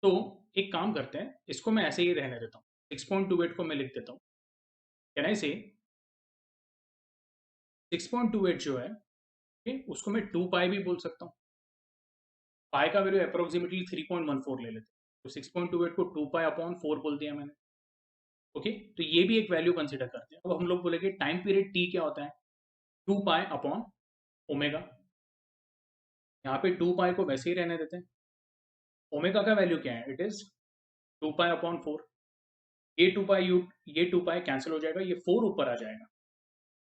तो एक काम करते हैं, इसको मैं ऐसे ही रहने देता हूँ, 6.28 को मैं लिख देता हूँ। कैन आई से 6.28 जो है, ओके, उसको मैं 2 पाई भी बोल सकता हूँ। पाई का वैल्यू अप्रोक्सीमेटली 3.14 ले लेते हैं, तो 6.28 को 2 पाई अपॉन 4 बोल दिया मैंने। ओके, तो ये भी एक वैल्यू कंसिडर करते हैं। अब हम लोग बोलेंगे टाइम पीरियड टी क्या होता है, 2 पाई अपॉन ओमेगा। यहाँ पे 2 पाई को वैसे ही रहने देते हैं। ओमेगा का वैल्यू क्या है, इट इज 2 पाई अपॉन 4। ये 2 पाई कैंसिल हो जाएगा, ये 4 ऊपर आ जाएगा,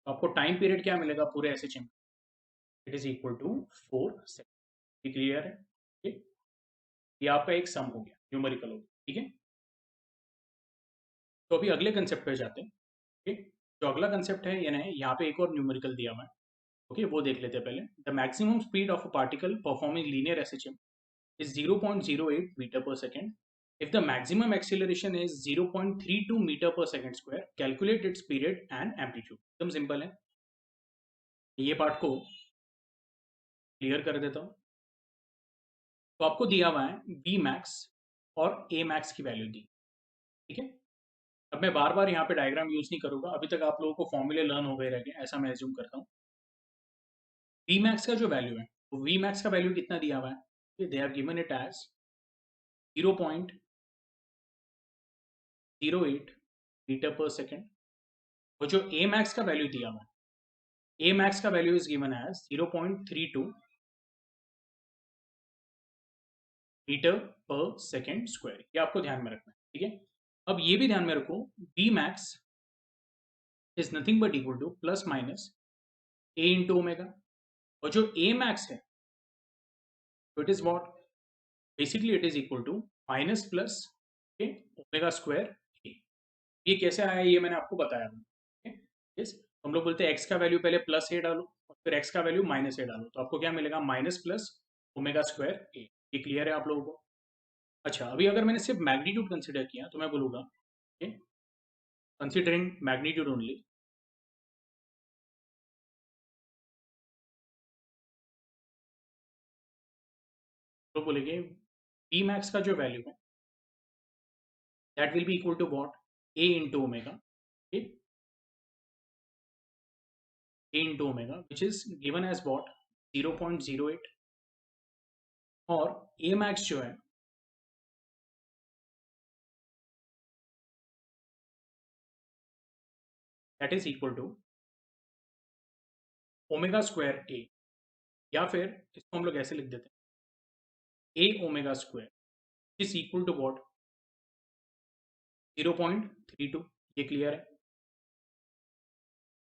तो आपको टाइम पीरियड क्या मिलेगा पूरे SHM, it is equal to 4 second. Clear है? ठीक, ये आपका एक सम हो गया, न्यूमेरिकल हो गया। ठीक है, तो अभी अगले कंसेप्ट पे जाते हैं। ठीक, जो अगला कंसेप्ट है, यानी यहाँ पे एक और न्यूमेरिकल दिया हुआ है। ओके, वो देख लेते हैं पहले। The maximum speed of a particle performing linear SHM is 0.08 meter per second. If the maximum acceleration is 0.32 meter per second square, calculate its period and amplitude. एकदम सिंपल है, ये पार्ट को क्लियर कर देता हूँ। तो आपको दिया हुआ है बी मैक्स और ए मैक्स की वैल्यू दी। ठीक है, अब मैं बार बार यहाँ पे डायग्राम यूज नहीं करूंगा, अभी तक आप लोगों को फॉर्मूले लर्न हो गए रहेंगे, ऐसा मैं एज्यूम करता हूँ। वी मैक्स का जो वैल्यू है, वो वी मैक्स का वैल्यू कितना दिया हुआ है, they have given it as 0.08 metre per second. और जो ए मैक्स का वैल्यू दिया हुआ है, ए मैक्स का value is given as 0.32 metre per second square. ये आपको ध्यान में रखना है। ठीक है, अब ये भी ध्यान में रखो, v max is nothing but equal to plus minus a into omega. और जो ए मैक्स है, तो it is what, basically it is equal to minus plus omega square. ये कैसे आया, ये मैंने आपको बताया था। यस, हम लोग बोलते हैं एक्स का वैल्यू पहले प्लस ए डालो और फिर एक्स का वैल्यू माइनस ए डालो, तो आपको क्या मिलेगा, माइनस प्लस ओमेगा स्क्वायर ए। ये क्लियर है आप लोगों को? अच्छा, अभी अगर मैंने सिर्फ मैग्नीट्यूड कंसिडर किया तो मैं बोलूँगा कंसिडरिंग मैग्नीट्यूड ओनली, तो बोलेंगे बी मैक्स का जो वैल्यू है that will be equal to what, a into omega, a into omega which is given as what 0.08। और ए मैक्स जो है that is equal to omega square a, या फिर इसको हम लोग ऐसे लिख देते हैं a omega square is equal to what 0.32। ये क्लियर है?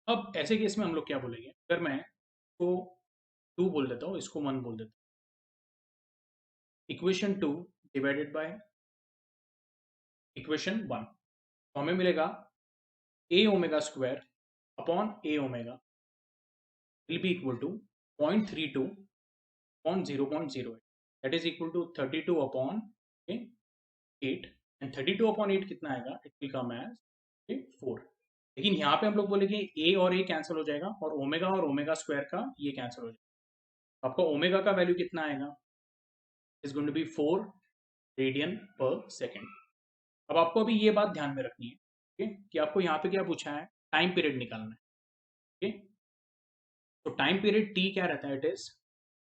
अब ऐसे केस में हम लोग क्या बोलेंगे, अगर मैं इसको 2 बोल देता हूँ, इसको 1 बोल देता हूँ, इक्वेशन 2 डिवाइडेड बाय इक्वेशन 1, तो हमें मिलेगा a omega square upon a omega will be equal to 0.32 upon 0.08, that is equal to 32 upon 8, and 32 upon 8 कितना आएगा, इट विल कम एज 4। लेकिन यहाँ पे हम लोग बोलेंगे ए और ए कैंसिल हो जाएगा और ओमेगा स्क्वायर का ये कैंसिल हो जाएगा। आपका ओमेगा का वैल्यू कितना आएगा, is going to be 4 radian per second. अब आपको अभी ये बात ध्यान में रखनी है, ठीक है, कि आपको यहाँ पे क्या पूछा है, टाइम पीरियड निकालना है। ठीक है, तो टाइम पीरियड टी क्या रहता है, it is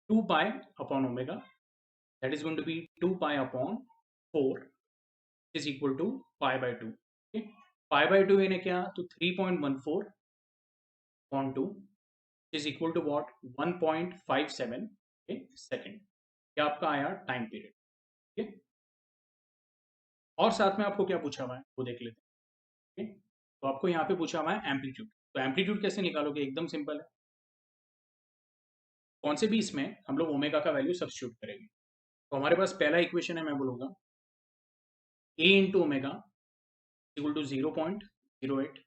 2 pi upon omega, that is going to be 2 pi upon 4 is equal to pi by 2। Pi by 2 यानी क्या, तो 3.14 upon 2 is equal to what, 1.57 second. ये आपका आया टाइम पीरियड। ठीक है, और साथ में आपको क्या पूछा हुआ है वो देख लेते हैं। ठीक है, तो आपको यहाँ पे पूछा हुआ है एम्पलीट्यूड। तो एम्पलीट्यूड कैसे निकालोगे, एकदम सिंपल है, कौन से भी इसमें हम लोग ओमेगा का वैल्यू सब्स्टिट्यूट करेंगे। तो हमारे पास पहला इक्वेशन है, मैं बोलूँगा a into omega equal to 0.08,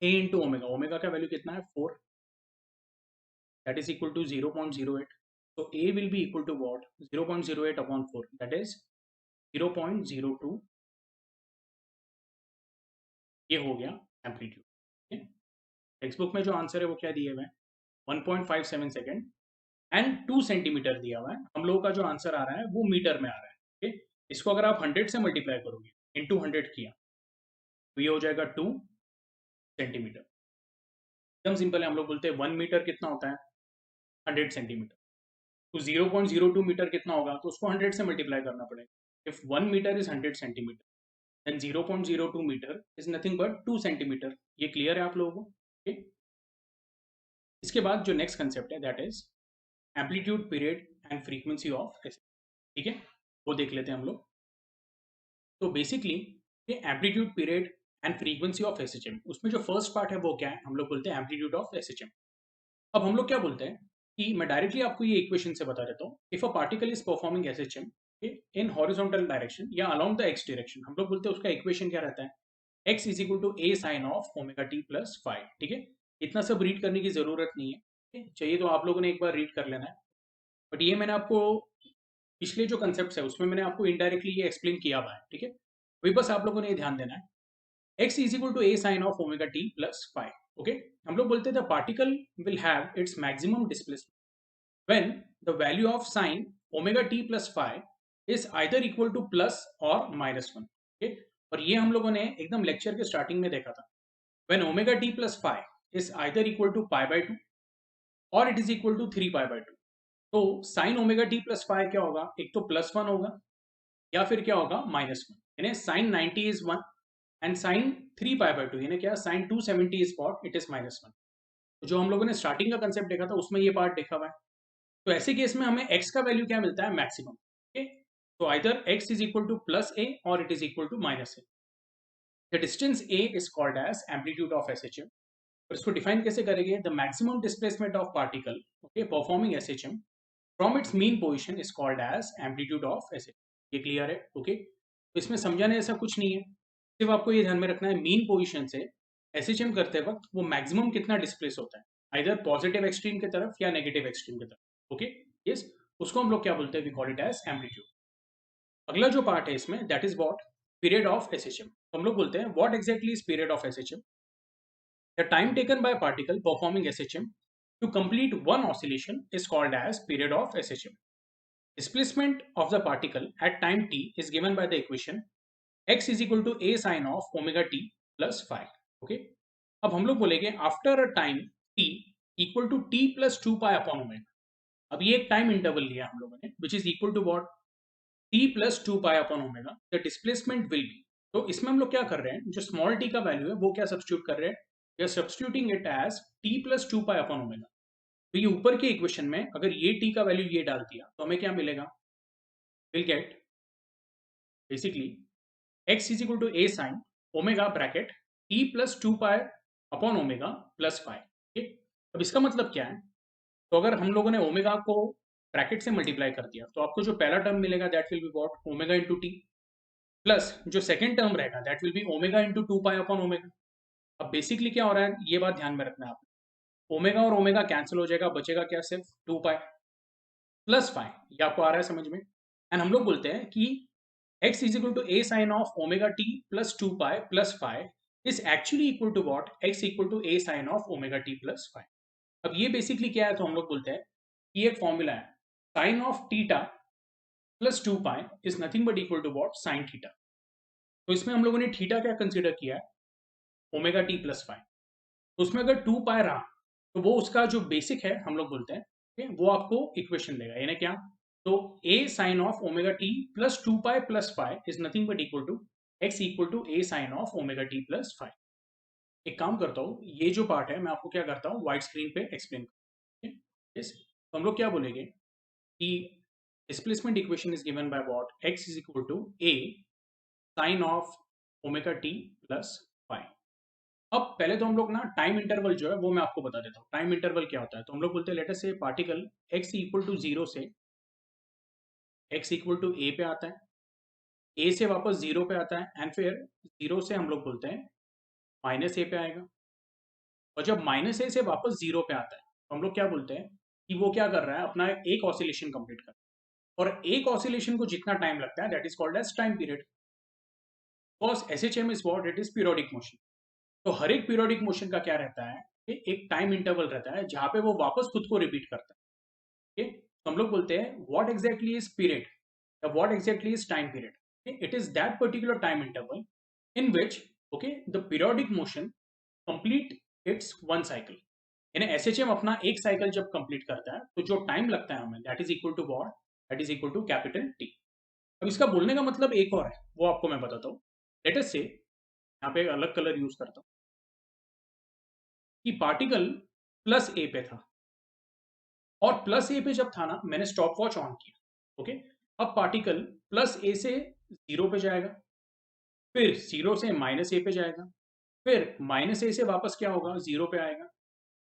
a into omega, omega का वैल्यू कितना है 4, दैट इज इक्वल टू 0.08। तो a will be equal to what 0.08 upon 4 that is 0.02, ये हो गया एम्पलीट्यूड। टेक्स्ट बुक में जो आंसर है वो क्या दिए हुए हैं 1.57 सेकेंड एंड 2 सेंटीमीटर दिया हुआ है। हम लोगों का जो आंसर आ रहा है वो मीटर में आ रहा है। ठीक, इसको अगर आप 100 से मल्टीप्लाई करोगे, इंटू 100 किया, तो ये हो जाएगा 2 सेंटीमीटर। एकदम सिंपल है। हम लोग बोलते हैं 1 मीटर कितना होता है 100 सेंटीमीटर, तो 0.02 मीटर कितना होगा, तो उसको 100 से मल्टीप्लाई करना पड़ेगा। If 1 metre is 100 centimetre then 0.02 metre is nothing but 2 centimetre. ये क्लियर है आप लोगों को? okay? इसके बाद जो नेक्स्ट कंसेप्ट है that is amplitude, period and frequency of S. ठीक है, वो देख लेते हैं हम लोग। तो बेसिकली ये amplitude, period and frequency of SHM, उसमें जो फर्स्ट पार्ट है वो क्या है, हम लोग बोलते हैं एम्पलीट्यूड ऑफ एसएचएम। अब हम लोग क्या बोलते हैं कि मैं डायरेक्टली आपको ये इक्वेशन से बता देता हूँ। If a particle is performing SHM in horizontal direction या अलोंग द एक्स डायरेक्शन, हम लोग बोलते हैं उसका इक्वेशन क्या रहता है, x is equal to A sine of omega T plus five. ठीक है, इतना सब रीड करने की जरूरत नहीं है। ठीक है? चाहिए तो आप लोगों ने एक बार रीड कर लेना है, बट ये मैंने आपको पिछले जो कंसेप्ट है उसमें मैंने आपको इनडायरेक्टली ये एक्सप्लेन किया हुआ है। ठीक है, वही बस आप लोगों ने ये ध्यान देना है। x is equal to A sine of omega T plus five. Okay, हम लोग बोलते हैं the particle will have its maximum displacement when the value of sine omega t plus phi is either equal to plus or minus 1। okay? और ये हम लोगों ने एकदम लेक्चर के स्टार्टिंग में देखा था। when omega t plus phi is either equal to pi by 2 or it is equal to 3 pi by 2, तो sin omega t plus phi क्या होगा, एक तो प्लस 1 होगा या फिर क्या होगा माइनस 1। यानी sin 90 is 1 and sin 3 pi by 2 यानी क्या, sin 270 is what, it is minus 1। तो जो हम लोगों ने स्टार्टिंग का कंसेप्ट देखा था उसमें ये पार्ट देखा हुआ है। तो ऐसे केस में हमें x का वैल्यू क्या मिलता है, मैक्सिमम। ओके, तो either x is equal to plus a और it is equal to minus a. The distance a is called as amplitude of SHM. और इसको डिफाइन कैसे करेंगे, the maximum displacement of particle okay performing SHM from its mean position is called as amplitude of SHM. ये clear है? Okay, तो इसमें समझाने ऐसा कुछ नहीं है, सिर्फ आपको ये ध्यान में रखना है मीन पोजिशन से एसएचएम करते वक्त वो मैक्सिमम कितना डिस्प्लेस होता है, आइदर पॉजिटिव एक्सट्रीम की तरफ या नेगेटिव एक्सट्रीम की तरफ। ओके, यस, उसको हम लोग क्या बोलते हैं, we call it as amplitude. अगला जो पार्ट है इसमें that is what, period of SHM. हम लोग बोलते हैं what exactly is period of SHM, the time taken by particle performing SHM to complete one oscillation is called as period of SHM. Displacement of the particle at time t is given by the equation x is equal to a sin of omega t plus phi. Okay, अब हम लोग बोलेंगे after a time t equal to t plus 2 pi upon omega. अब ये एक time interval लिया हम लोगों ने which is equal to what, t plus 2 pi upon omega, the displacement will be. तो इसमें हम लोग क्या कर रहे हैं, जो स्मॉल t का वैल्यू है वो क्या सब्स्टिट्यूट कर रहे हैं, we are substituting it as t plus 2 pi upon omega. तो ये ऊपर के इक्वेशन में अगर ये t का वैल्यू ये डाल दिया तो हमें क्या मिलेगा, will get basically x is equal to a sine omega bracket t plus 2 pi upon omega plus five. ठीक, अब इसका मतलब क्या है, तो अगर हम लोगों ने ओमेगा को ब्रैकेट से मल्टीप्लाई कर दिया तो आपको जो पहला टर्म मिलेगा that will be what, omega into T, plus जो सेकंड टर्म रहेगा that will B omega into 2 pi upon omega. अब बेसिकली क्या हो रहा है, ये बात ध्यान में रखना है आप, ओमेगा और ओमेगा कैंसिल हो जाएगा, बचेगा क्या, सिर्फ 2 पाई प्लस फाइव। ये आपको आ रहा है समझ में? एंड हम लोग बोलते हैं कि x is equal to a sine of omega t plus 2 pi plus five is actually equal to what, x equal to a sine of omega t plus five. अब ये बेसिकली क्या है, तो हम लोग बोलते हैं ये एक फॉर्मूला है, sine of theta plus 2 pi is nothing but equal to what, sine theta. तो इसमें हम लोगों ने थीटा क्या कंसीडर किया है, ओमेगा टी प्लस फाइव। तो उसमें अगर 2 पाई रहा तो वो उसका जो बेसिक है हम लोग बोलते हैं, वो आपको इक्वेशन देगा, यानी क्या, तो a sine of omega T plus 2 pi plus five is nothing but equal to x equal to a sine of omega T plus five. एक काम करता हूँ, ये जो पार्ट है मैं आपको क्या करता हूँ व्हाइट स्क्रीन पे एक्सप्लेन करता हूँ। yes? तो हम लोग क्या बोलेंगे कि displacement equation is given by what, x is equal to a sine of omega T plus five. अब पहले तो हम लोग ना टाइम इंटरवल जो है वो मैं आपको बता देता हूँ, टाइम इंटरवल क्या होता है। तो हम लोग बोलते हैं लेट अस से पार्टिकल x इक्वल टू 0 से x इक्वल टू a पे आता है, a से वापस 0 पे आता है एंड फिर 0 से हम लोग बोलते हैं माइनस a पे आएगा, और जब माइनस a से वापस 0 पे आता है तो हम लोग क्या बोलते हैं, कि वो क्या कर रहा है, अपना एक ऑसिलेशन कंप्लीट कर रहा है, और एक ऑसिलेशन को जितना टाइम लगता है that is called as time period. Because SHM is what, it is periodic motion. तो हर एक पीरियोडिक मोशन का क्या रहता है कि एक टाइम इंटरवल रहता है जहां पे वो वापस खुद को रिपीट करता है। ठीक है, तो हम लोग बोलते हैं व्हाट एग्जैक्टली इज पीरियड या what exactly is time period. It is that particular time interval in which okay the periodic motion complete it's one cycle. यानी एसएचएम अपना एक साइकिल जब कंप्लीट करता है तो जो टाइम लगता है हमें that is equal to what, that is equal to capital T. अब इसका बोलने का मतलब एक और है, वो आपको मैं बताता हूँ। लेट अस से यहाँ पे एक अलग कलर यूज करता हूँ कि पार्टिकल प्लस ए पे था, और प्लस ए पे जब था ना मैंने स्टॉप वॉच ऑन किया। ओके, अब पार्टिकल प्लस ए से जीरो पे जाएगा, फिर जीरो से माइनस ए पे जाएगा, फिर माइनस ए से वापस क्या होगा, जीरो पे आएगा,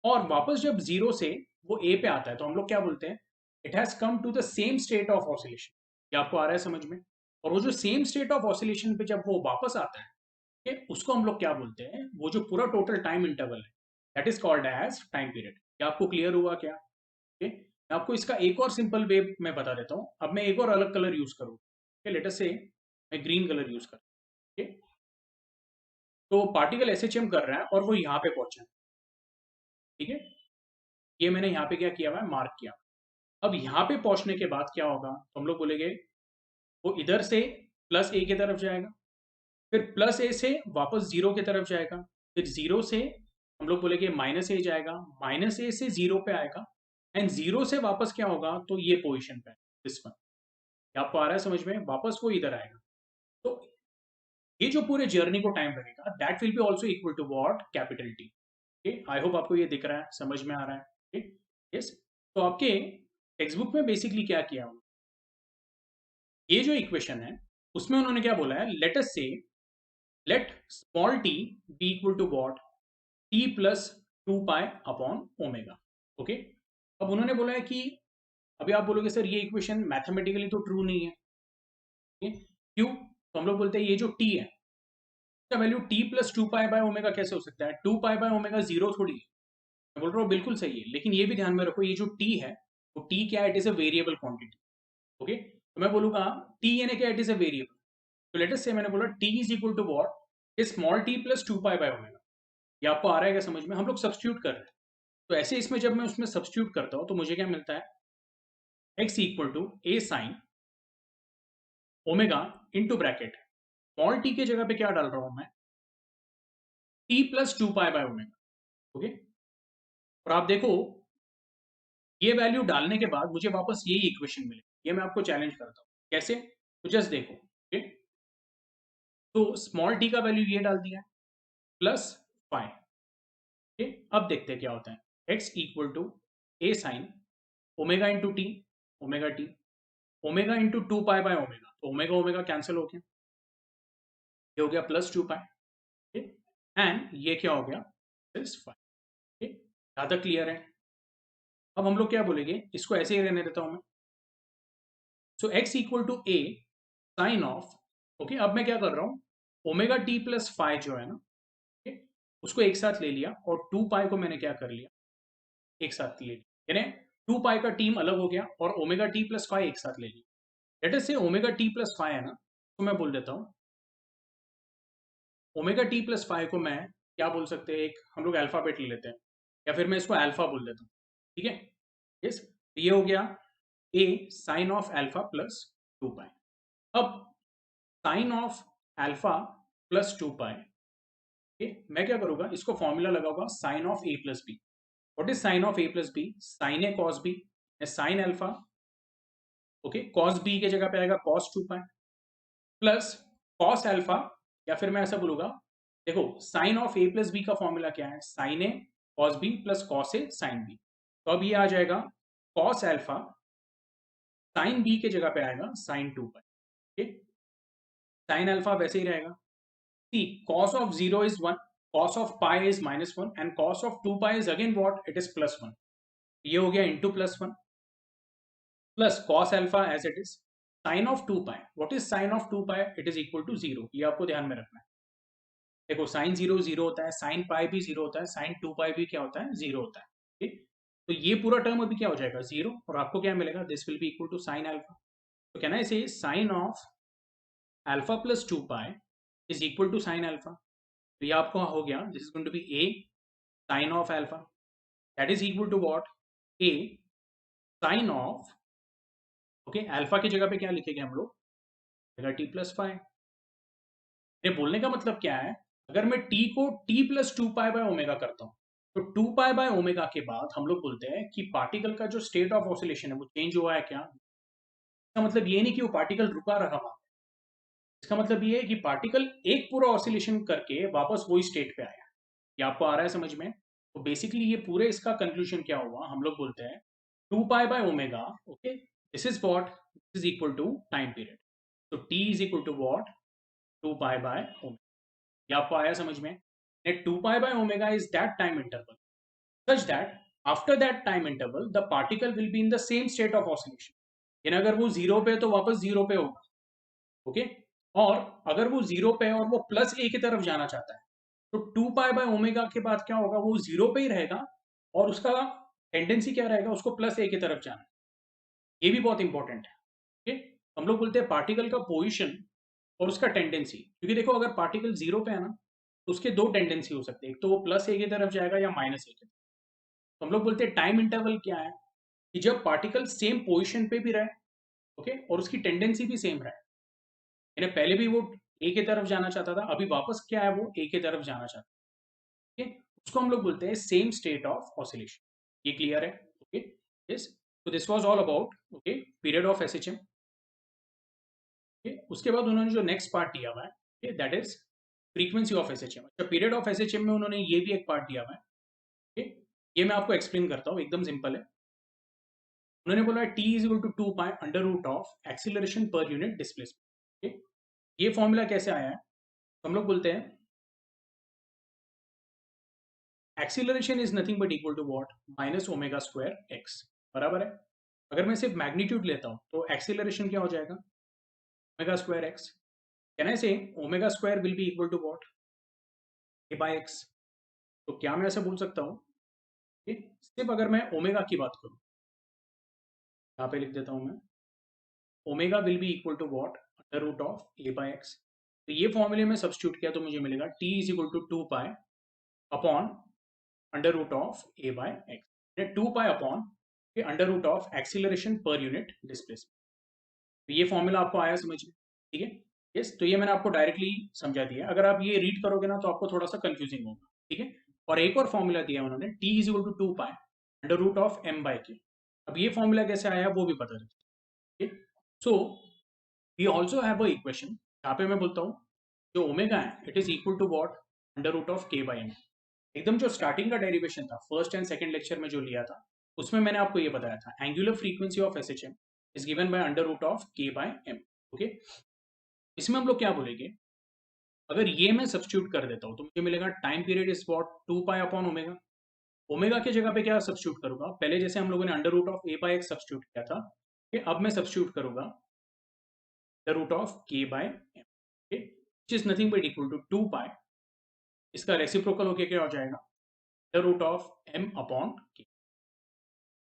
और वापस जब जीरो से वो ए पे आता है तो हम लोग क्या बोलते हैं, it has come to the same state of oscillation. ये आपको आ रहा है समझ में? और वो जो सेम स्टेट ऑफ ऑसिलेशन पे जब वो वापस आता है, उसको हम लोग क्या बोलते हैं, वो जो पूरा टोटल टाइम इंटरवल है that is called as time period. क्या आपको क्लियर हुआ क्या? ओके, मैं आपको इसका एक और सिंपल वे में बता देता हूँ। अब मैं एक और अलग कलर यूज करूँ, लेट अस से मैं ग्रीन कलर यूज कर, ओके, तो पार्टिकल एसएचएम कर रहा है और वो यहाँ पे पहुंचा है। ठीक है, ये मैंने यहाँ पे क्या किया हुआ है, मार्क किया। अब यहाँ पे पहुंचने के बाद क्या होगा, तो हम लोग बोलेंगे वो इधर से प्लस ए की तरफ जाएगा, फिर प्लस ए से वापस जीरो की तरफ जाएगा, फिर जीरो से हम लोग बोलेंगे माइनस ए जाएगा, माइनस ए से जीरो पे आएगा, एंड जीरो से वापस क्या होगा, तो ये पोजिशन पे दिस वन। आपको आ रहा है समझ में? वापस वो इधर आएगा। तो ये जो पूरे जर्नी को टाइम लगेगा that will be also equal to what, capital T. I hope आपको ये दिख रहा है, समझ में आ रहा है? यस। तो आपके टेक्स्ट बुक में बेसिकली क्या किया उन्होंने, ये जो इक्वेशन है उसमें उन्होंने क्या बोला है, let us say let small t be equal to what, t plus two pi upon omega. Okay, अब उन्होंने बोला है कि अभी आप बोलोगे सर ये इक्वेशन मैथमेटिकली तो ट्रू नहीं है। क्यों? तो हम लोग बोलते हैं ये जो टी है इसका value t plus two pi by omega कैसे हो सकता है, two pi by omega zero थोड़ी है। मैं बोल रहा हूँ बिल्कुल सही है, लेकिन ये भी ध्यान में रखो ये जो टी है वो टी क्या है, it is a variable quantity. Okay, तो मैं बोलूंगा टी यानी क्या, इट इज अ वेरिएबल। तो लेट अस से मैंने बोला t is equal to what, is small t plus two pi by omega. ये आपको आ रहा है क्या समझ में? हम लोग सब्स्टिट्यूट कर रहे हैं। तो ऐसे इसमें जब मैं उसमें सब्स्टिट्यूट करता हूँ तो मुझे क्या मिलता है, x equal to A sine omega into bracket, small t के जगह पे क्या डाल रहा हूं मैं, t plus two pi by omega. Okay, और आप देखो ये वैल्यू डालने के बाद मुझे वापस यही इक्वेशन मिले। ये मैं आपको चैलेंज करता हूँ कैसे, तो जस्ट देखो। ओके, तो स्मॉल टी का वैल्यू ये डाल दिया प्लस फाइव। ओके, अब देखते हैं क्या होता है, x equal to A sine omega into t, omega t, omega into two pi by omega, तो ओमेगा ओमेगा कैंसिल हो गया, ये हो गया प्लस टू पाई। एंड ये क्या हो गया, प्लस फाइव। यहां तक क्लियर है? अब हम लोग क्या बोलेंगे, इसको ऐसे ही रहने देता हूं मैं। So x equal to A sine of, okay, अब मैं क्या कर रहा हूं, ओमेगा टी प्लस फाइव जो है ना, okay, उसको एक साथ ले लिया और टू पाई को मैंने क्या कर लिया, एक साथ ले लिया, यानी टू पाई का टीम अलग हो गया और ओमेगा टी प्लस फाइव एक साथ ले लिया। लेट अस से ओमेगा टी प्लस फाइव है ना, तो मैं बोल देता हूं ओमेगा टी प्लस फाइव को मैं क्या बोल सकते हैं, एक हम लोग अल्फाबेट ले लेते हैं, या फिर मैं इसको अल्फा बोल देता हूँ। ठीक है, यस, ये हो गया a sine of alpha plus two pi. अब sine of alpha plus two pi, मैं क्या करूंगा, इसको फॉर्मूला लगाऊंगा sine of a plus b. What is sine of a plus b, sine a cos b, sine alpha, okay, cos b के जगह पे आएगा cos two pi plus cos alpha, या फिर मैं ऐसा बोलूंगा, देखो sine of a plus b का फॉर्मूला क्या है, sign a cos B plus cos A sine B. तो अब ये आ जाएगा कॉस अल्फा, साइन बी के जगह पे आएगा sine two pi. Sine alpha वैसे ही रहेगा। See cos of zero is one, cos of pi is minus one, and cos of two pi is again what, it is plus one. ये हो गया इंटू प्लस वन प्लस cos alpha as it is, sin of two pi, what is sin of two pi, it is equal to zero. ये आपको ध्यान में रखना है। देखो साइन जीरो जीरो होता है, साइन पाई भी जीरो होता है, साइन टू पाई भी क्या होता है, जीरो होता है। ठीक, तो ये पूरा टर्म अभी क्या हो जाएगा 0 और आपको क्या मिलेगा, this will be equal to sine alpha. तो can I say sine of alpha plus 2 pi is equal to sine alpha. तो ये आपको हो गया, this is going to be a sine of alpha that is equal to what, a sine of, okay alpha की जगह पे क्या लिखेंगे हम लोग, t+5। मेरे बोलने का मतलब क्या है, अगर मैं t को t+2 पाई बाय ओमेगा करता हूँ, तो 2 पाई बाय ओमेगा के बाद हम लोग बोलते हैं कि पार्टिकल का जो स्टेट ऑफ ऑसिलेशन है वो चेंज हुआ है क्या। इसका मतलब ये नहीं कि वो पार्टिकल रुका रहा वहां, इसका मतलब ये है कि पार्टिकल एक पूरा ऑसिलेशन करके वापस वही स्टेट पे आया। ये आपको आ रहा है समझ में। तो बेसिकली ये पूरे इसका कंक्लूजन क्या हुआ, हम लोग बोलते हैं 2 pi by omega, okay this is what, this is equal to time period. तो T is equal to what, 2 pi by omega. ये आपको आया समझ में। 2 pi by omega is that time interval such that after that time interval the particle will be in the same state of oscillation। यानी अगर वो zero पे है तो वापस जीरो पे होगा, ओके। और अगर वो जीरो पे है और वो प्लस ए की तरफ जाना चाहता है, तो 2 पाई बाय ओमेगा के बाद क्या होगा, वो जीरो पे ही रहेगा और उसका टेंडेंसी क्या रहेगा, उसको प्लस ए की तरफ जाना। ये भी बहुत इंपॉर्टेंट है, ओके। हम लोग बोलते हैं पार्टिकल का पोजिशन और उसका टेंडेंसी, क्योंकि देखो अगर पार्टिकल जीरो पे है ना, तो उसके दो टेंडेंसी हो सकते हैं, एक तो वो प्लस ए की तरफ जाएगा या माइनस ए की तरफ। तो हम लोग बोलते हैं टाइम इंटरवल क्या है, कि जब पार्टिकल सेम पोजीशन पे भी रहे, ओके, और उसकी टेंडेंसी भी सेम रहे। यानी पहले भी वो ए की तरफ जाना चाहता था, अभी वापस क्या है, वो ए की तरफ जाना चाहता है, ओके। उसको हम लोग बोलते हैं सेम स्टेट ऑफ ऑसिलेशन। ये क्लियर है, ओके। यस, तो this was all about, okay, period of SHM. उसके बाद उन्होंने जो नेक्स्ट पार्ट दिया हुआ है, that is frequency of SHM. अच्छा, पीरियड ऑफ एसएचएम में उन्होंने ये भी एक पार्ट दिया हुआ है, ओके। ये मैं आपको एक्सप्लेन करता हूँ, एकदम सिंपल है। उन्होंने बोला t is equal to 2 pi under root of acceleration per unit displacement. ये फॉर्मूला कैसे आया है, तो हम लोग बोलते हैं acceleration is nothing but equal to what, minus omega square x, बराबर है। अगर मैं सिर्फ मैग्नीट्यूड लेता हूं तो एक्सीलरेशन क्या हो जाएगा, omega square x. Can I say omega square will be equal to what, a by x. तो क्या मैं ऐसे बोल सकता हूँ कि सिर्फ अगर मैं ओमेगा की बात करूँ, यहाँ पे लिख देता हूँ मैं, omega will be equal to what, under root of a by x. तो ये फॉर्मूले में सब्स्टिट्यूट किया तो मुझे मिलेगा t is equal to 2 pi upon under root of a by x, 2 pi upon under root of acceleration per unit displacement. तो ये फॉर्मूला आपको आया समझ में, ठीक है। यस, तो ये मैंने आपको डायरेक्टली समझा दिया। अगर आप ये रीड करोगे ना तो आपको थोड़ा सा कंफ्यूजिंग होगा, ठीक है। और एक और फॉर्मूला दिया उन्होंने, t is equal to 2 pi under root of m by q. अब ये फॉर्मूला कैसे आया वो भी पता चलता है। So we also have a equation जहाँ पे मैं बोलता हूँ जो ओमेगा है it is equal to what, under root of k by m. एकदम जो स्टार्टिंग का डेरिवेशन था फर्स्ट एंड सेकंड लेक्चर में जो लिया था, उसमें मैंने आपको ये बताया था angular frequency of SHM is given by under root of k by m, okay. इसमें हम लोग क्या बोलेंगे, अगर ये मैं सब्स्टिट्यूट कर देता हूँ तो मुझे मिलेगा time period is what, 2 pi upon omega. Omega की जगह पे क्या सब्स्टिट्यूट करूंगा, पहले जैसे हम लोगों ने under root of a by x substitute किया था, अब मैं सब्स्टिट्यूट करूंगा the root of k by m, which is nothing but equal to 2 pi. इसका रेसिप्रोकल होके क्या हो जाएगा, the root of m upon k,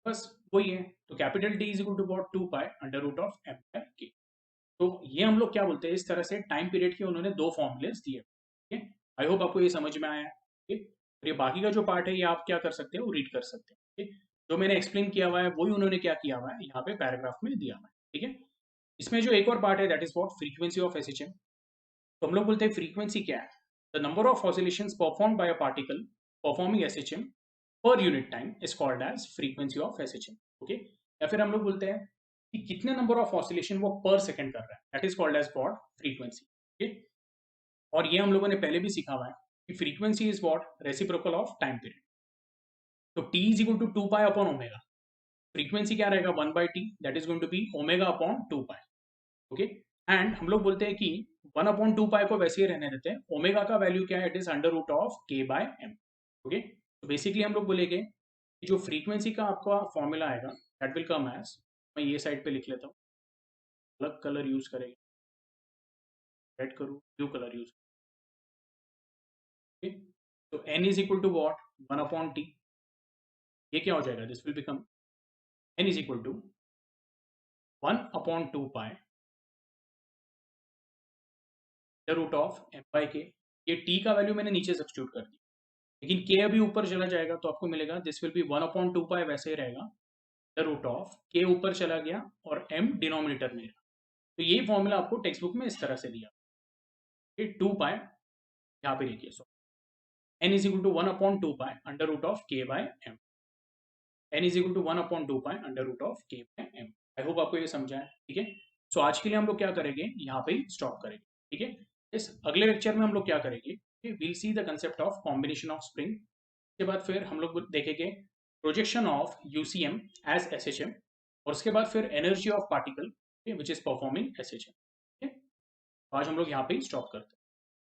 बस वही है। तो capital T is equal to what, 2 pi under root of m by k. तो ये हम लोग क्या बोलते हैं, इस तरह से टाइम पीरियड के उन्होंने दो फॉर्मुलेस दिए, ठीक है। आई होप आपको ये समझ में आया है, ठीक। और ये बाकी का जो पार्ट है ये आप क्या कर सकते हो, रीड कर सकते हैं, ठीक। जो मैंने एक्सप्लेन किया हुआ है वही उन्होंने क्या किया हुआ है यहाँ पे पैराग्राफ में दिया हुआ है, ठीक है। इसमें जो एक और पार्ट है that is what, frequency of SHM. तो हम लोग बोलते हैं फ्रीक्वेंसी क्या है, the number of oscillations performed by a particle performing SHM per unit time is called as frequency of SHM, okay. या फिर हम लोग बोलते हैं कि कितने नंबर ऑफ ऑसिलेशन वो पर सेकंड कर रहा है, that is called as what, frequency, okay. और ये हम लोगों ने पहले भी सीखा हुआ है कि frequency is what, reciprocal of time period. तो T is equal to 2 pi upon omega, frequency क्या रहेगा, 1/t, that is going to be omega upon 2 pi, okay. And हम लोग बोलते हैं कि 1/2 पाई को वैसे ही रहने देते हैं, ओमेगा का वैल्यू क्या है, it is under root of k by m, okay. तो बेसिकली हम लोग बोलेंगे कि जो फ्रीक्वेंसी का आपका फॉर्मूला आएगा दैट विल कम एज, मैं ये साइड पे लिख लेता हूँ, अलग कलर यूज करेंगे, रेड करूँ, ब्लू कलर यूज, ओके। तो n is equal to what, 1/t, ये क्या हो जाएगा, this will become n is equal to 1/2 pi the root of m by k. ये t का वैल्यू मैंने नीचे सब्स्टिट्यूट कर दिया, लेकिन k अभी ऊपर चला जाएगा तो आपको मिलेगा दिस विल बी 1/2 पाई, वैसे ही रहेगा, द रूट ऑफ k ऊपर चला गया और m डिनोमिनेटर में रहा। तो यही फॉर्मूला आपको टेक्स्ट बुक में इस तरह से दिया, 2 पाई यहाँ पे लिखिए, so n is equal to 1/2 pi under root of k by m, n is equal to 1/2 pi under root of k by m। I hope आपको ये समझा है, ठीक है। सो आज के लिए हम लोग क्या करेंगे, यहाँ पे ही स्टॉप करेंगे, ठीक है। इस अगले लेक्चर में हम लोग क्या करेंगे, will see the concept of combination of spring. उसके बाद फिर हम लोग देखेंगे projection of UCM as SHM, और उसके बाद फिर energy of particle which is performing SHM, ठीक है। आज हम लोग यहाँ पे ही स्टॉप करते हैं।